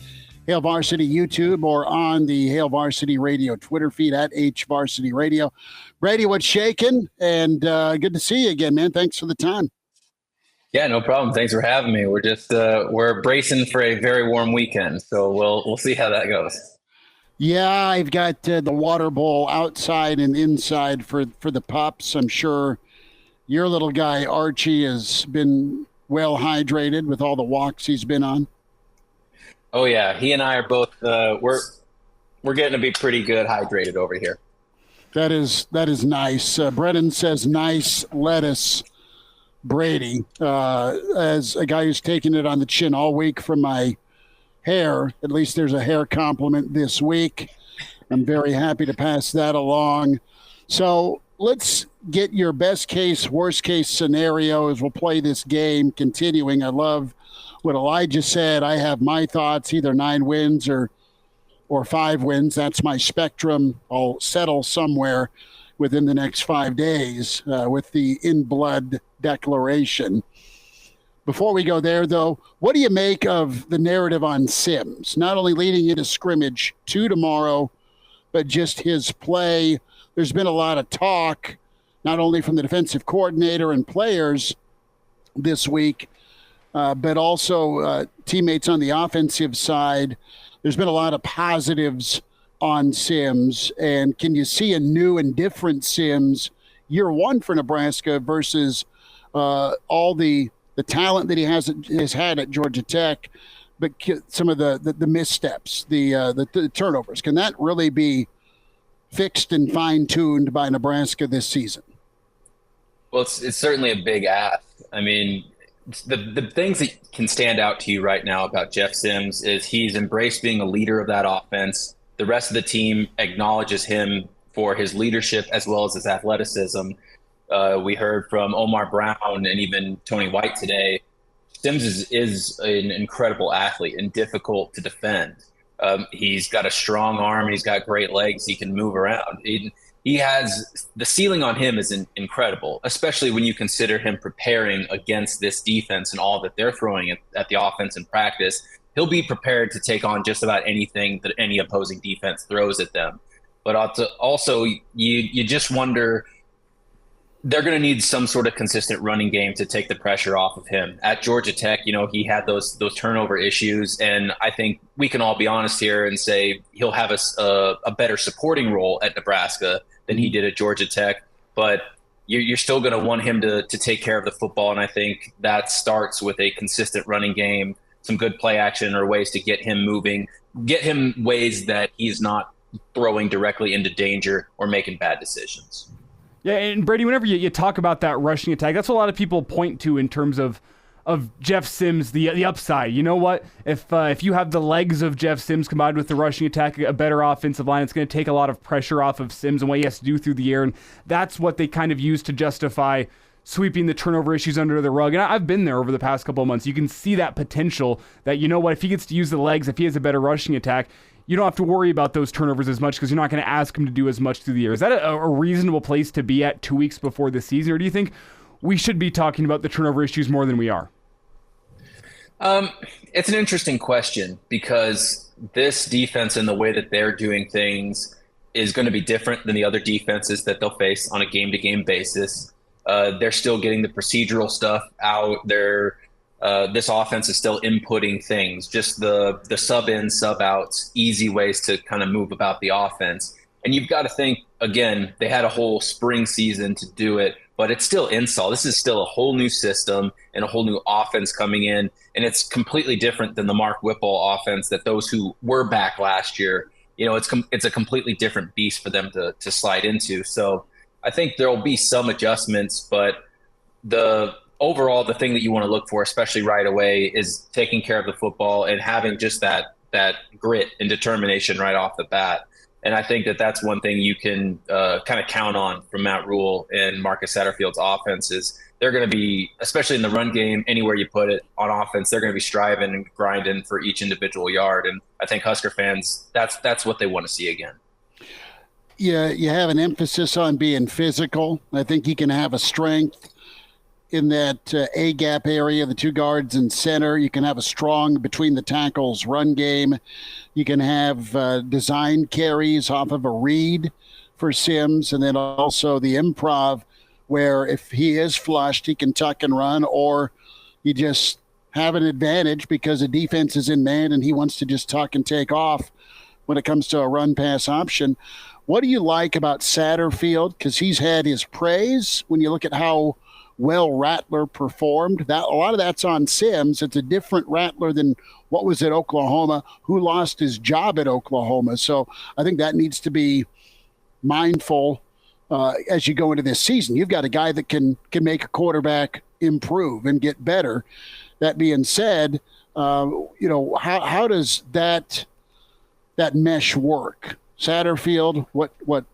Hail Varsity YouTube or on the Hail Varsity Radio Twitter feed at HVarsity Radio. Brady, what's shaking? And good to see you again, man. Thanks for the time. Yeah, no problem. Thanks for having me. We're just we're bracing for a very warm weekend, so we'll see how that goes. Yeah, I've got the water bowl outside and inside for the pups. I'm sure your little guy Archie has been well hydrated with all the walks he's been on. Oh yeah, he and I are both we're getting to be pretty good hydrated over here. That is nice. Brennan says nice lettuce, Brady. As a guy who's taking it on the chin all week from my hair, at least there's a hair compliment this week. I'm very happy to pass that along. So let's get your best case, worst case scenario as we'll play this game continuing. I love what Elijah said. I have my thoughts, either 9 wins or 5 wins. That's my spectrum. I'll settle somewhere within the next 5 days with the in-blood declaration. Before we go there, though, what do you make of the narrative on Sims? Not only leading into scrimmage 2 tomorrow, but just his play. There's been a lot of talk, not only from the defensive coordinator and players this week, but also teammates on the offensive side. There's been a lot of positives on Sims. And can you see a new and different Sims year one for Nebraska versus all the talent that he has had at Georgia Tech, but some of the missteps, the turnovers? Can that really be fixed and fine-tuned by Nebraska this season? Well, it's certainly a big ask. I mean, the things that can stand out to you right now about Jeff Sims is he's embraced being a leader of that offense. The rest of the team acknowledges him for his leadership as well as his athleticism. We heard from Omar Brown and even Tony White today. Sims is an incredible athlete and difficult to defend. He's got a strong arm. He's got great legs. He can move around. He has the ceiling on him is incredible, especially when you consider him preparing against this defense and all that they're throwing at the offense in practice. He'll be prepared to take on just about anything that any opposing defense throws at them. But also, you just wonder, they're going to need some sort of consistent running game to take the pressure off of him. At Georgia Tech, he had those turnover issues, and I think we can all be honest here and say he'll have a better supporting role at Nebraska than he did at Georgia Tech. But you're still going to want him to take care of the football, and I think that starts with a consistent running game, some good play action or ways to get him moving, get him ways that he's not throwing directly into danger or making bad decisions. Yeah, and Brady, whenever you talk about that rushing attack, that's what a lot of people point to in terms of Jeff Sims, the upside. You know what? If you have the legs of Jeff Sims combined with the rushing attack, a better offensive line, it's going to take a lot of pressure off of Sims and what he has to do through the air, and that's what they kind of use to justify sweeping the turnover issues under the rug. And I've been there over the past couple of months. You can see that potential that, you know what, if he gets to use the legs, if he has a better rushing attack, you don't have to worry about those turnovers as much because you're not going to ask him to do as much through the air. Is that a reasonable place to be at 2 weeks before the season, or do you think we should be talking about the turnover issues more than we are? It's an interesting question because this defense and the way that they're doing things is going to be different than the other defenses that they'll face on a game-to-game basis. They're still getting the procedural stuff out. This offense is still inputting things, just the sub-in, sub-outs, easy ways to kind of move about the offense. And you've got to think, again, they had a whole spring season to do it, but it's still install. This is still a whole new system and a whole new offense coming in, and it's completely different than the Mark Whipple offense that those who were back last year, it's a completely different beast for them to slide into. So I think there'll be some adjustments, but overall, the thing that you want to look for, especially right away, is taking care of the football and having just that grit and determination right off the bat. And I think that's one thing you can kind of count on from Matt Rule and Marcus Satterfield's offense is they're going to be, especially in the run game, anywhere you put it on offense, they're going to be striving and grinding for each individual yard. And I think Husker fans, that's what they want to see again. Yeah, you have an emphasis on being physical. I think you can have a strength in that A-gap area, the two guards and center. You can have a strong between the tackles run game. You can have design carries off of a read for Sims, and then also the improv where if he is flushed, he can tuck and run, or you just have an advantage because the defense is in man and he wants to just tuck and take off when it comes to a run-pass option. What do you like about Satterfield? Because he's had his praise when you look at how well Rattler performed. That a lot of that's on Sims. It's a different Rattler than what was at Oklahoma, who lost his job at Oklahoma. So I think that needs to be mindful as you go into this season. You've got a guy that can make a quarterback improve and get better. That being said, how does that mesh work? Satterfield, what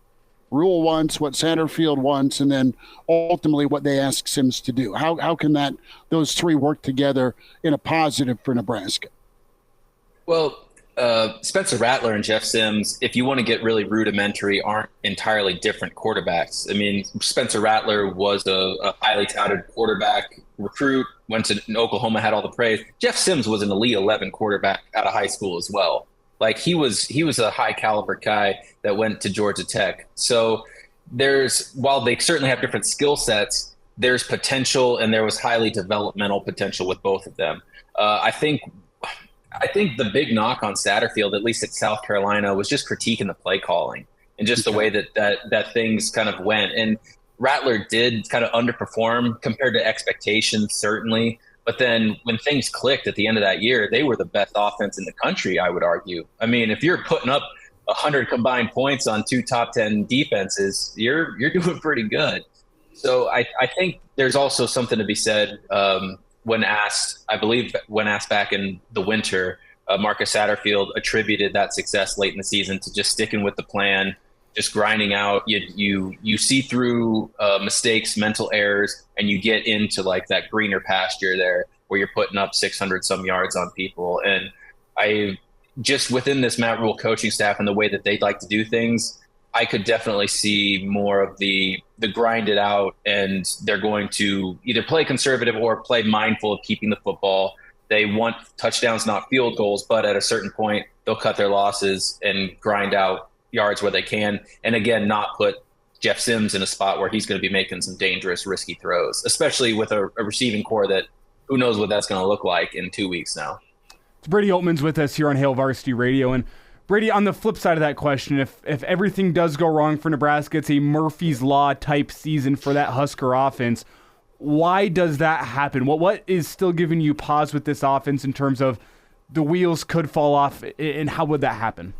Rule wants, what Satterfield wants, and then ultimately what they ask Sims to do. How can those three work together in a positive for Nebraska? Well, Spencer Rattler and Jeff Sims, if you want to get really rudimentary, aren't entirely different quarterbacks. I mean, Spencer Rattler was a highly touted quarterback recruit, went to Oklahoma, had all the praise. Jeff Sims was an Elite 11 quarterback out of high school as well. Like he was a high caliber guy that went to Georgia Tech. So while they certainly have different skill sets, there's potential, and there was highly developmental potential with both of them. I think the big knock on Satterfield, at least at South Carolina, was just critiquing the play calling and just the way that things kind of went. And Rattler did kind of underperform compared to expectations, certainly. But then when things clicked at the end of that year, they were the best offense in the country, I would argue. I mean, if you're putting up 100 combined points on two top 10 defenses, you're doing pretty good. So I think there's also something to be said when asked back in the winter, Marcus Satterfield attributed that success late in the season to just sticking with the plan, just grinding out. You see through mistakes, mental errors, and you get into like that greener pasture there where you're putting up 600 some yards on people. And I just within this Matt Rule coaching staff and the way that they'd like to do things, I could definitely see more of the grind it out, and they're going to either play conservative or play mindful of keeping the football. They want touchdowns, not field goals, but at a certain point, they'll cut their losses and grind out yards where they can. And again, not put Jeff Sims in a spot where he's going to be making some dangerous, risky throws, especially with a receiving core that who knows what that's going to look like in 2 weeks now. It's Brady Oltmans with us here on Hail Varsity Radio. And Brady, on the flip side of that question, if everything does go wrong for Nebraska, it's a Murphy's Law type season for that Husker offense. Why does that happen? What is still giving you pause with this offense in terms of the wheels could fall off, and how would that happen?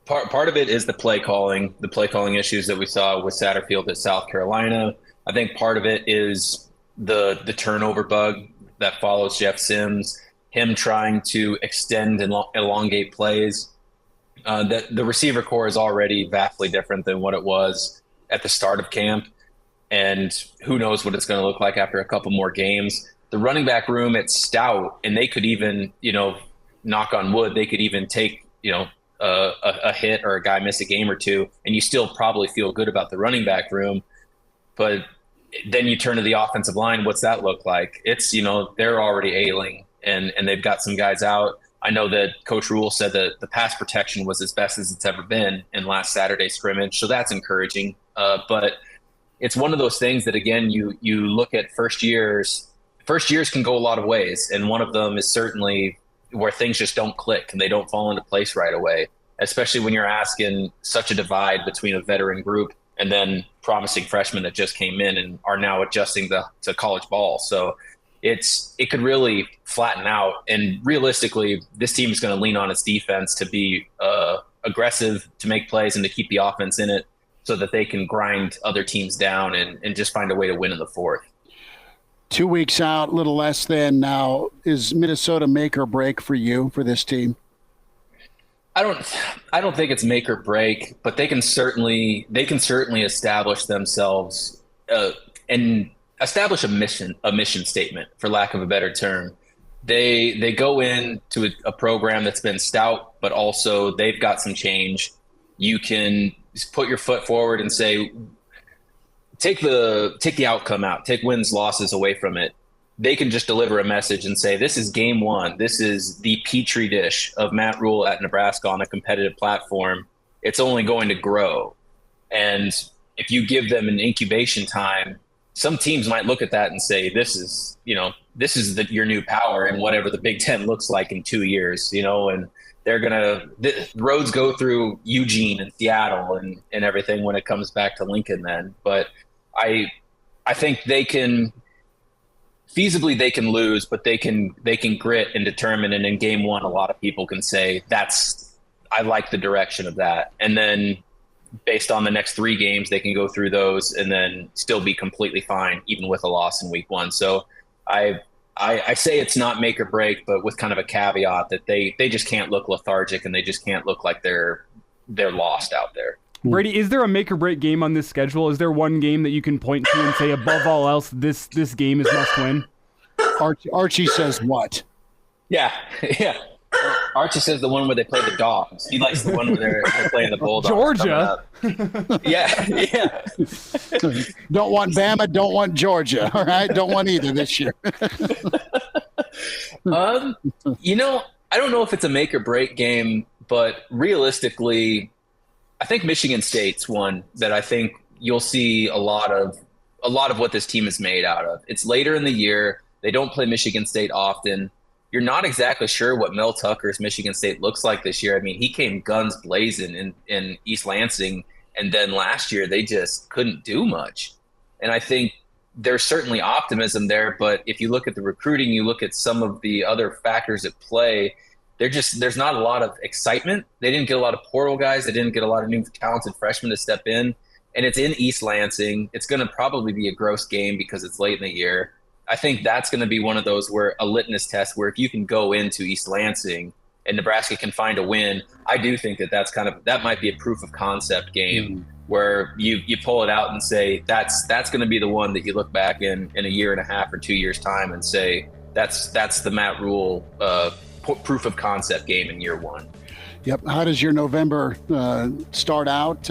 Part of it is the play calling issues that we saw with Satterfield at South Carolina. I think part of it is the turnover bug that follows Jeff Sims, him trying to extend and elongate plays. The receiver core is already vastly different than what it was at the start of camp, and who knows what it's going to look like after a couple more games. The running back room, it's stout, and they could even, knock on wood, they could even take, a hit or a guy miss a game or two, and you still probably feel good about the running back room. But then you turn to the offensive line, what's that look like? It's, they're already ailing, and they've got some guys out. I know that Coach Rule said that the pass protection was as best as it's ever been in last Saturday's scrimmage, so that's encouraging. But it's one of those things that, again, you look at first years. First years can go a lot of ways, and one of them is certainly where things just don't click and they don't fall into place right away, especially when you're asking such a divide between a veteran group and then promising freshmen that just came in and are now adjusting to college ball. So it could really flatten out. And realistically, this team is going to lean on its defense to be aggressive, to make plays, and to keep the offense in it so that they can grind other teams down and just find a way to win in the fourth. 2 weeks out, a little less than now. Is Minnesota make or break for you, for this team? I don't think it's make or break, but they can certainly establish themselves and establish a mission statement, for lack of a better term. They go into a program that's been stout, but also they've got some change. You can put your foot forward and say, take the outcome out, take wins, losses away from it. They can just deliver a message and say, this is game one. This is the petri dish of Matt Rule at Nebraska on a competitive platform. It's only going to grow. And if you give them an incubation time, some teams might look at that and say, this is your new power and whatever the Big Ten looks like in 2 years, and the roads go through Eugene and Seattle and everything when it comes back to Lincoln then. But I think they can lose, but they can grit and determine. And in game one, a lot of people can say I like the direction of that. And then based on the next 3 games, they can go through those and then still be completely fine, even with a loss in week one. So I say it's not make or break, but with kind of a caveat that they just can't look lethargic and they just can't look like they're lost out there. Brady, is there a make or break game on this schedule? Is there one game that you can point to and say, above all else, this game is must win? Archie says what? Yeah. Archie says the one where they play the Dogs. He likes the one where they're playing the Bulldogs. Georgia. Yeah. Don't want Bama, don't want Georgia. All right, don't want either this year. I don't know if it's a make or break game, but realistically, I think Michigan State's one that I think you'll see a lot of what this team is made out of. It's later in the year. They don't play Michigan State often. You're not exactly sure what Mel Tucker's Michigan State looks like this year. I mean, he came guns blazing in East Lansing, and then last year they just couldn't do much. And I think there's certainly optimism there, but if you look at the recruiting, you look at some of the other factors at play, there's not a lot of excitement. They didn't get a lot of portal guys. They didn't get a lot of new talented freshmen to step in. And it's in East Lansing. It's going to probably be a gross game because it's late in the year. I think that's going to be one of those where a litmus test where if you can go into East Lansing and Nebraska can find a win, I do think that might be a proof of concept game where you pull it out and say that's going to be the one that you look back in a year and a half or 2 years time and say that's the Matt Rule proof of concept game in year one. Yep. How does your November start out,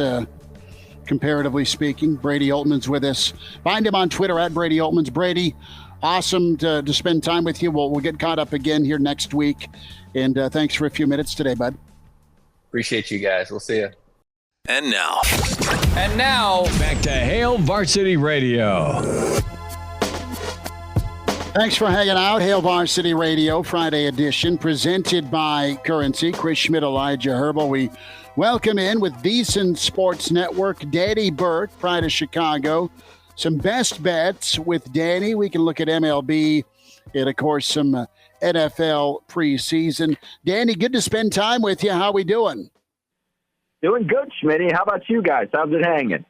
comparatively speaking? Brady Oltmans with us. Find him on Twitter at Brady Oltmans. Brady, awesome to spend time with you. We'll get caught up again here next week. And thanks for a few minutes today, bud. Appreciate you guys. We'll see you. And now, back to Hail Varsity Radio. Thanks for hanging out. Hail Varsity Radio, Friday edition, presented by Currency. Chris Schmidt, Elijah Herbel. We welcome in with VSiN Sports Network, Danny Burke, Pride of Chicago. Some best bets with Danny. We can look at MLB and, of course, some NFL preseason. Danny, good to spend time with you. How we doing? Doing good, Schmitty. How about you guys? How's it hanging?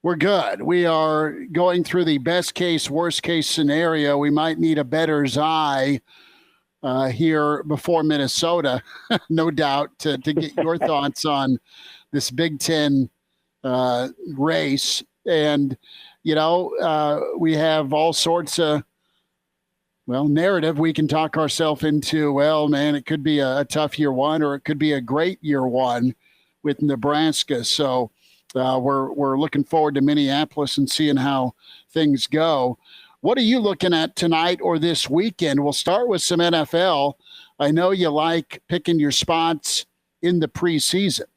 We're good. We are going through the best case, worst case scenario. We might need a bettor's eye here before Minnesota, no doubt, to get your thoughts on this Big Ten race. And, we have all sorts of, narrative we can talk ourselves into. Well, man, it could be a tough year one, or it could be a great year one with Nebraska. So, we're looking forward to Minneapolis and seeing how things go. What are you looking at tonight or this weekend? We'll start with some NFL. I know you like picking your spots in the preseason.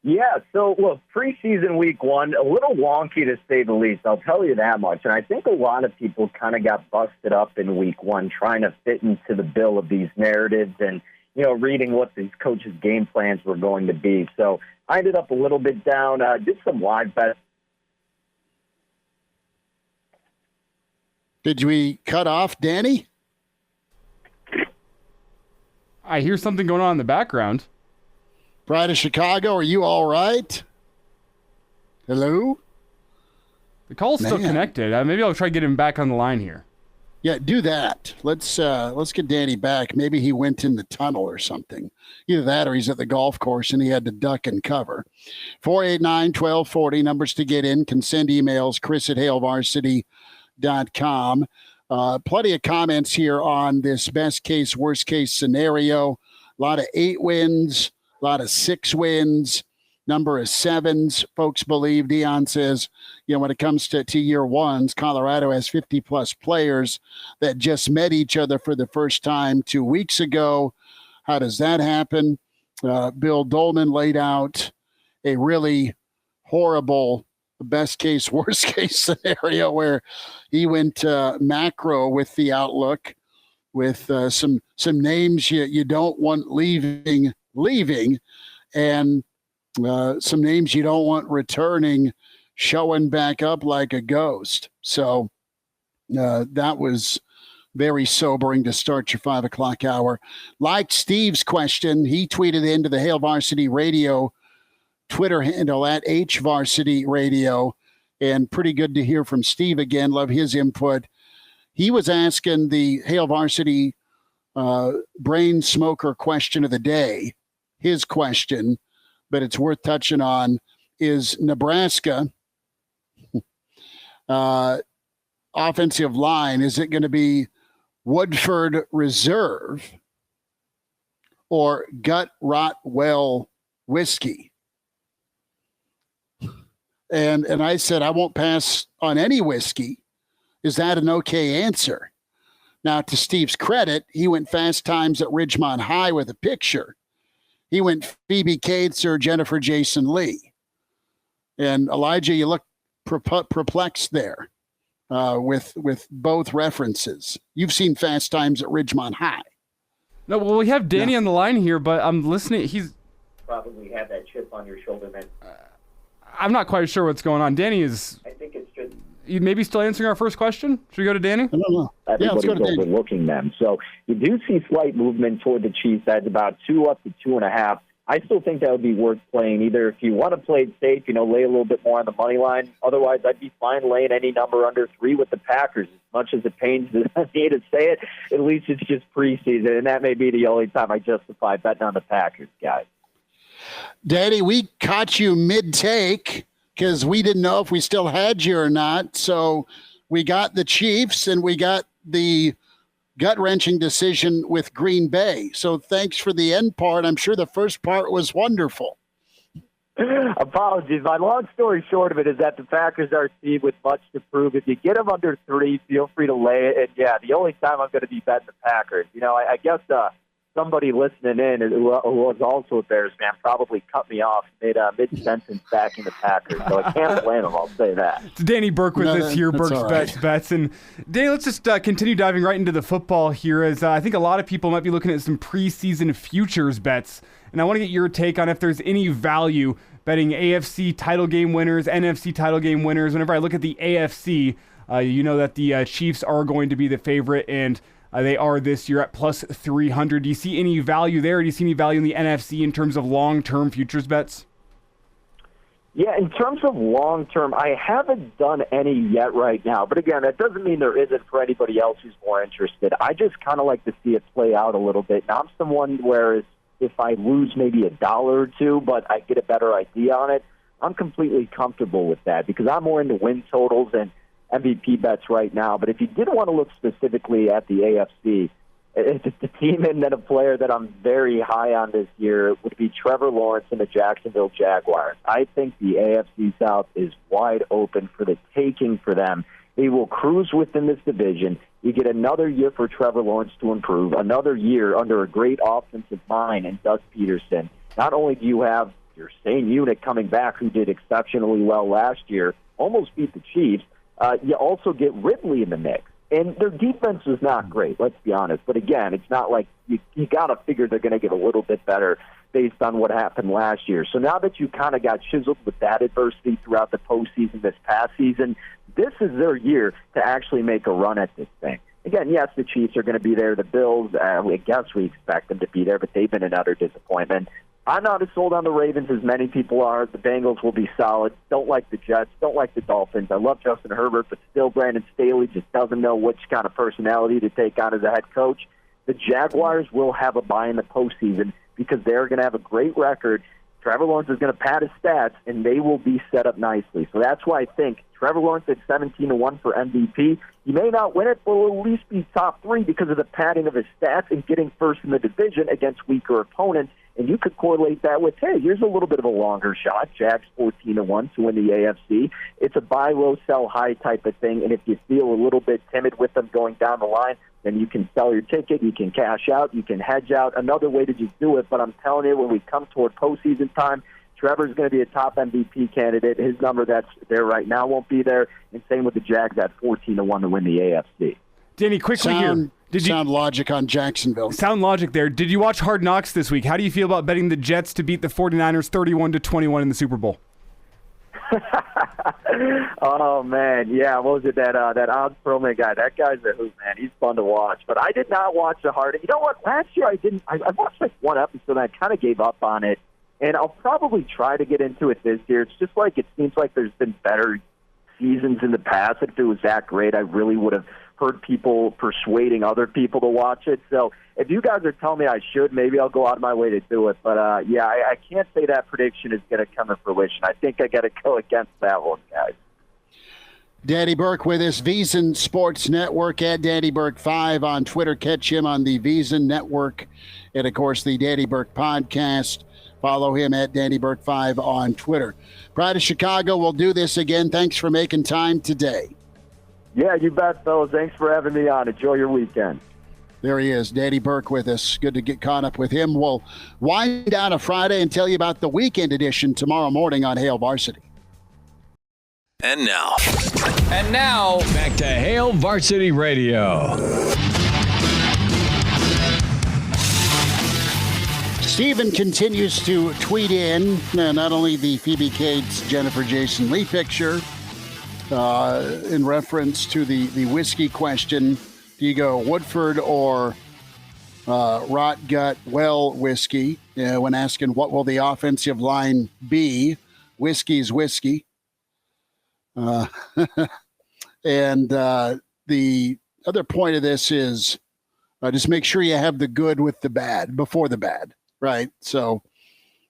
Yeah, so look, preseason week one, a little wonky to say the least. I'll tell you that much. And I think a lot of people kind of got busted up in week one trying to fit into the bill of these narratives and, reading what these coaches' game plans were going to be. So I ended up a little bit down, did some live bets. Did we cut off Danny? I hear something going on in the background. Pride of Chicago, are you all right? Hello? The call's still connected. Maybe I'll try to get him back on the line here. Yeah, do that. Let's get Danny back. Maybe he went in the tunnel or something. Either that or he's at the golf course and he had to duck and cover. 489-1240, numbers to get in. Can send emails, chris@hailvarsity.com. Plenty of comments here on this best case, worst case scenario. A lot of 8 wins, a lot of 6 wins, number of 7s. Folks believe, Dion says, when it comes to year ones, Colorado has 50-plus players that just met each other for the first time 2 weeks ago. How does that happen? Bill Doleman laid out a really horrible best case, worst case scenario where he went macro with the outlook with some names you don't want leaving, and some names you don't want returning, showing back up like a ghost. So that was very sobering to start your 5 o'clock hour. Like Steve's question, he tweeted into the Hail Varsity Radio Twitter handle at HVarsity Radio, and pretty good to hear from Steve again. Love his input. He was asking the Hail Varsity brain smoker question of the day. His question, but it's worth touching on, is Nebraska offensive line, is it going to be Woodford Reserve or Gut Rot Well whiskey? And I said, I won't pass on any whiskey. Is that an okay answer? Now, to Steve's credit, he went Fast Times at Ridgemont High with a picture. He went Phoebe Cates or Jennifer Jason Lee. And Elijah, you look perplexed there with both references. You've seen Fast Times at Ridgemont High. No, well, we have Danny on the line here, but I'm listening. He's probably have that chip on your shoulder, man. I'm not quite sure what's going on. Danny is. I think it's just. You maybe still answering our first question? Should we go to Danny? I don't know. Everybody's overlooking them. So you do see slight movement toward the Chiefs. That's about 2 up to 2.5. I still think that would be worth playing. Either if you want to play it safe, lay a little bit more on the money line. Otherwise, I'd be fine laying any number under 3 with the Packers. As much as it pains me to say it, at least it's just preseason, and that may be the only time I justify betting on the Packers, guys. Danny, we caught you mid-take because we didn't know if we still had you or not. So we got the Chiefs and we got the gut-wrenching decision with Green Bay. So thanks for the end part. I'm sure the first part was wonderful. Apologies. My long story short of it is that the Packers are a team with much to prove. If you get them under 3, feel free to lay it. And, yeah, the only time I'm going to be betting the Packers. I guess somebody listening in who was also a Bears fan probably cut me off mid-sentence backing the Packers. So I can't blame them, I'll say that. It's Danny Burke with us here, Burke's right. Bets. And Danny, let's just continue diving right into the football here, as I think a lot of people might be looking at some preseason futures bets. And I want to get your take on if there's any value betting AFC title game winners, NFC title game winners. Whenever I look at the AFC, you know that the Chiefs are going to be the favorite, and they are this year at plus 300. Do you see any value there? Do you see any value in the NFC in terms of long-term futures bets? Yeah, in terms of long-term, I haven't done any yet right now. But again, that doesn't mean there isn't for anybody else who's more interested. I just kind of like to see it play out a little bit. Now, I'm someone where if I lose maybe $1 or $2, but I get a better idea on it, I'm completely comfortable with that because I'm more into win totals and MVP bets right now. But if you did want to look specifically at the AFC, the team and then a player that I'm very high on this year would be Trevor Lawrence and the Jacksonville Jaguars. I think the AFC South is wide open for the taking for them. They will cruise within this division. You get another year for Trevor Lawrence to improve, another year under a great offensive mind and Doug Peterson. Not only do you have your same unit coming back who did exceptionally well last year, almost beat the Chiefs, you also get Ridley in the mix. And their defense was not great, let's be honest. But again, it's not like you got to figure they're going to get a little bit better based on what happened last year. So now that you kind of got chiseled with that adversity throughout the postseason this past season, this is their year to actually make a run at this thing. Again, yes, the Chiefs are going to be there. The Bills, I guess we expect them to be there, but they've been an utter disappointment. I'm not as sold on the Ravens as many people are. The Bengals will be solid. Don't like the Jets. Don't like the Dolphins. I love Justin Herbert, but still Brandon Staley just doesn't know which kind of personality to take on as a head coach. The Jaguars will have a bye in the postseason because they're going to have a great record. Trevor Lawrence is going to pad his stats, and they will be set up nicely. So that's why I think Trevor Lawrence at 17-1 for MVP. He may not win it, but will at least be top 3 because of the padding of his stats and getting first in the division against weaker opponents. And you could correlate that with, hey, here's a little bit of a longer shot. Jack's 14-1 to win the AFC. It's a buy low, sell high type of thing. And if you feel a little bit timid with them going down the line, then you can sell your ticket, you can cash out, you can hedge out. Another way to just do it. But I'm telling you, when we come toward postseason time, Trevor's going to be a top MVP candidate. His number that's there right now won't be there. And same with the Jags at 14-1 to win the AFC. Danny, quickly here. Sound logic on Jacksonville. Sound logic there. Did you watch Hard Knocks this week? How do you feel about betting the Jets to beat the 49ers 31-21 in the Super Bowl? Oh, man. Yeah, what was it, that Odds Perlman guy? That guy's a hoot, man. He's fun to watch. But I did not watch the Hard. You know what? Last year I watched like one episode and I kind of gave up on it. And I'll probably try to get into it this year. It's just like it seems like there's been better seasons in the past. If it was that great, I really would have heard people persuading other people to watch it. So if you guys are telling me I should, maybe I'll go out of my way to do it. But, I can't say that prediction is going to come to fruition. I think I got to go against that one, guys. Danny Burke with us, VSiN Sports Network, at Danny Burke 5 on Twitter. Catch him on the VSiN Network and, of course, the Danny Burke podcast. Follow him at Danny Burke 5 on Twitter. Pride of Chicago will do this again. Thanks for making time today. Yeah, you bet, fellas. Thanks for having me on. Enjoy your weekend. There he is, Danny Burke with us. Good to get caught up with him. We'll wind down a Friday and tell you about the weekend edition tomorrow morning on Hail Varsity. And now, back to Hail Varsity Radio. Steven continues to tweet in not only the Phoebe Cates, Jennifer Jason Leigh picture in reference to the whiskey question. Do you go Woodford or Rot Gut Well whiskey? When asking what will the offensive line be, whiskey's whiskey. And the other point of this is just make sure you have the good with the bad before the bad, right? So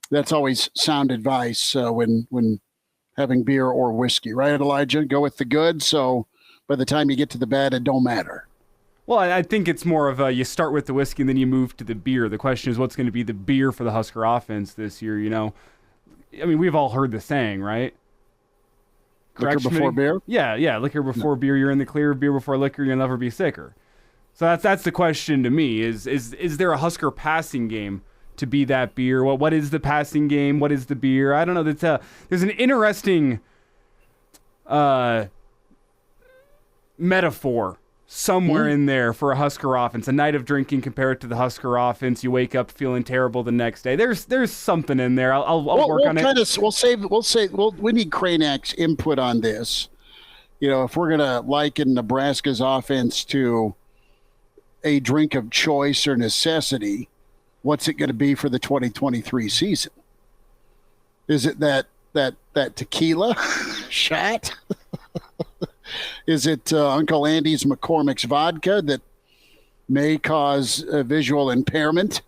that's always sound advice when having beer or whiskey, right, Elijah? Go with the good, so by the time you get to the bad, it don't matter. Well, I think it's more of you start with the whiskey and then you move to the beer. The question is what's going to be the beer for the Husker offense this year, you know? I mean, we've all heard the saying, right? Liquor before beer? Yeah. Liquor before beer, you're in the clear. Beer before liquor, you'll never be sicker. So that's the question to me, is there a Husker passing game to be that beer? Well, what is the passing game? What is the beer? I don't know. There's an interesting metaphor somewhere in there for a Husker offense. A night of drinking compared to the Husker offense. You wake up feeling terrible the next day. There's something in there. I'll work on it. We need Cranak's input on this. You know, if we're going to liken Nebraska's offense to a drink of choice or necessity, what's it going to be for the 2023 season? Is it that tequila shot? Is it Uncle Andy's McCormick's vodka that may cause a visual impairment?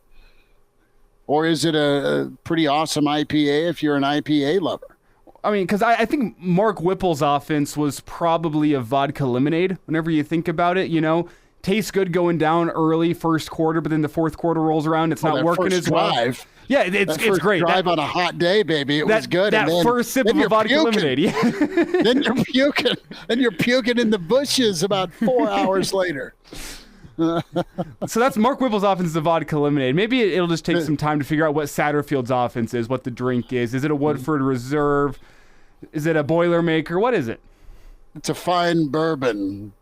Or is it a pretty awesome IPA if you're an IPA lover? I mean, because I think Mark Whipple's offense was probably a vodka lemonade whenever you think about it, you know. Tastes good going down early first quarter, but then the fourth quarter rolls around. It's not working as well. Yeah, it's great. Drive on a hot day, baby. It was good. That first sip of a vodka lemonade. Yeah. Then you're puking. Then you're puking in the bushes about 4 hours later. So that's Mark Whipple's offense is a vodka lemonade. Maybe it'll just take some time to figure out what Satterfield's offense is, what the drink is. Is it a Woodford Reserve? Is it a Boilermaker? What is it? It's a fine bourbon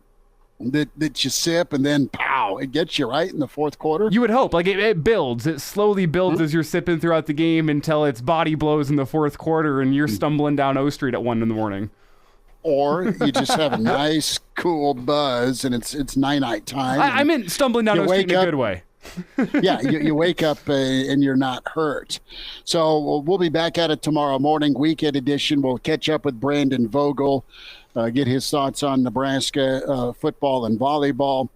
that you sip and then pow, it gets you right in the fourth quarter. You would hope. Like it builds. It slowly builds as you're sipping throughout the game until its body blows in the fourth quarter and you're stumbling down O Street at 1 a.m. Or you just have a nice, cool buzz and it's night time. I meant stumbling down O Street in a good way. Yeah, you wake up and you're not hurt. So we'll be back at it tomorrow morning, weekend edition. We'll catch up with Brandon Vogel, get his thoughts on Nebraska football and volleyball.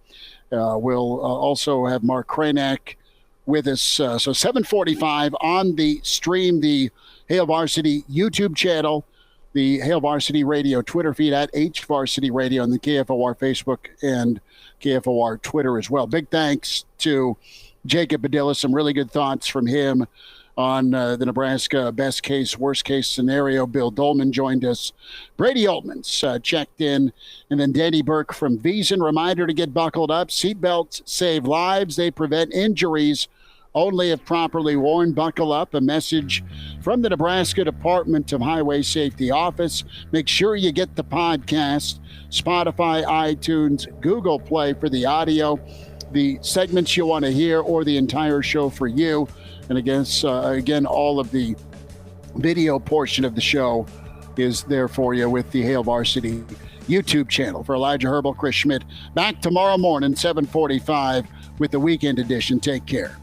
We'll also have Mark Kranak with us. So 7:45 on the stream, the Hail Varsity YouTube channel, the Hail Varsity Radio Twitter feed at HVarsity Radio, and the KFOR Facebook and KFOR Twitter as well. Big thanks to Jacob Padilla. Some really good thoughts from him on the Nebraska best case, worst case scenario. Bill Doleman joined us. Brady Oltmans checked in. And then Danny Burke from Wiesen. Reminder to get buckled up. Seatbelts save lives. They prevent injuries only if properly worn. Buckle up. A message from the Nebraska Department of Highway Safety Office. Make sure you get the podcast. Spotify, iTunes, Google Play for the audio, the segments you want to hear, or the entire show for you. And again, all of the video portion of the show is there for you with the Hail Varsity YouTube channel. For Elijah Herbel, Chris Schmidt, back tomorrow morning, 7:45 with the weekend edition. Take care.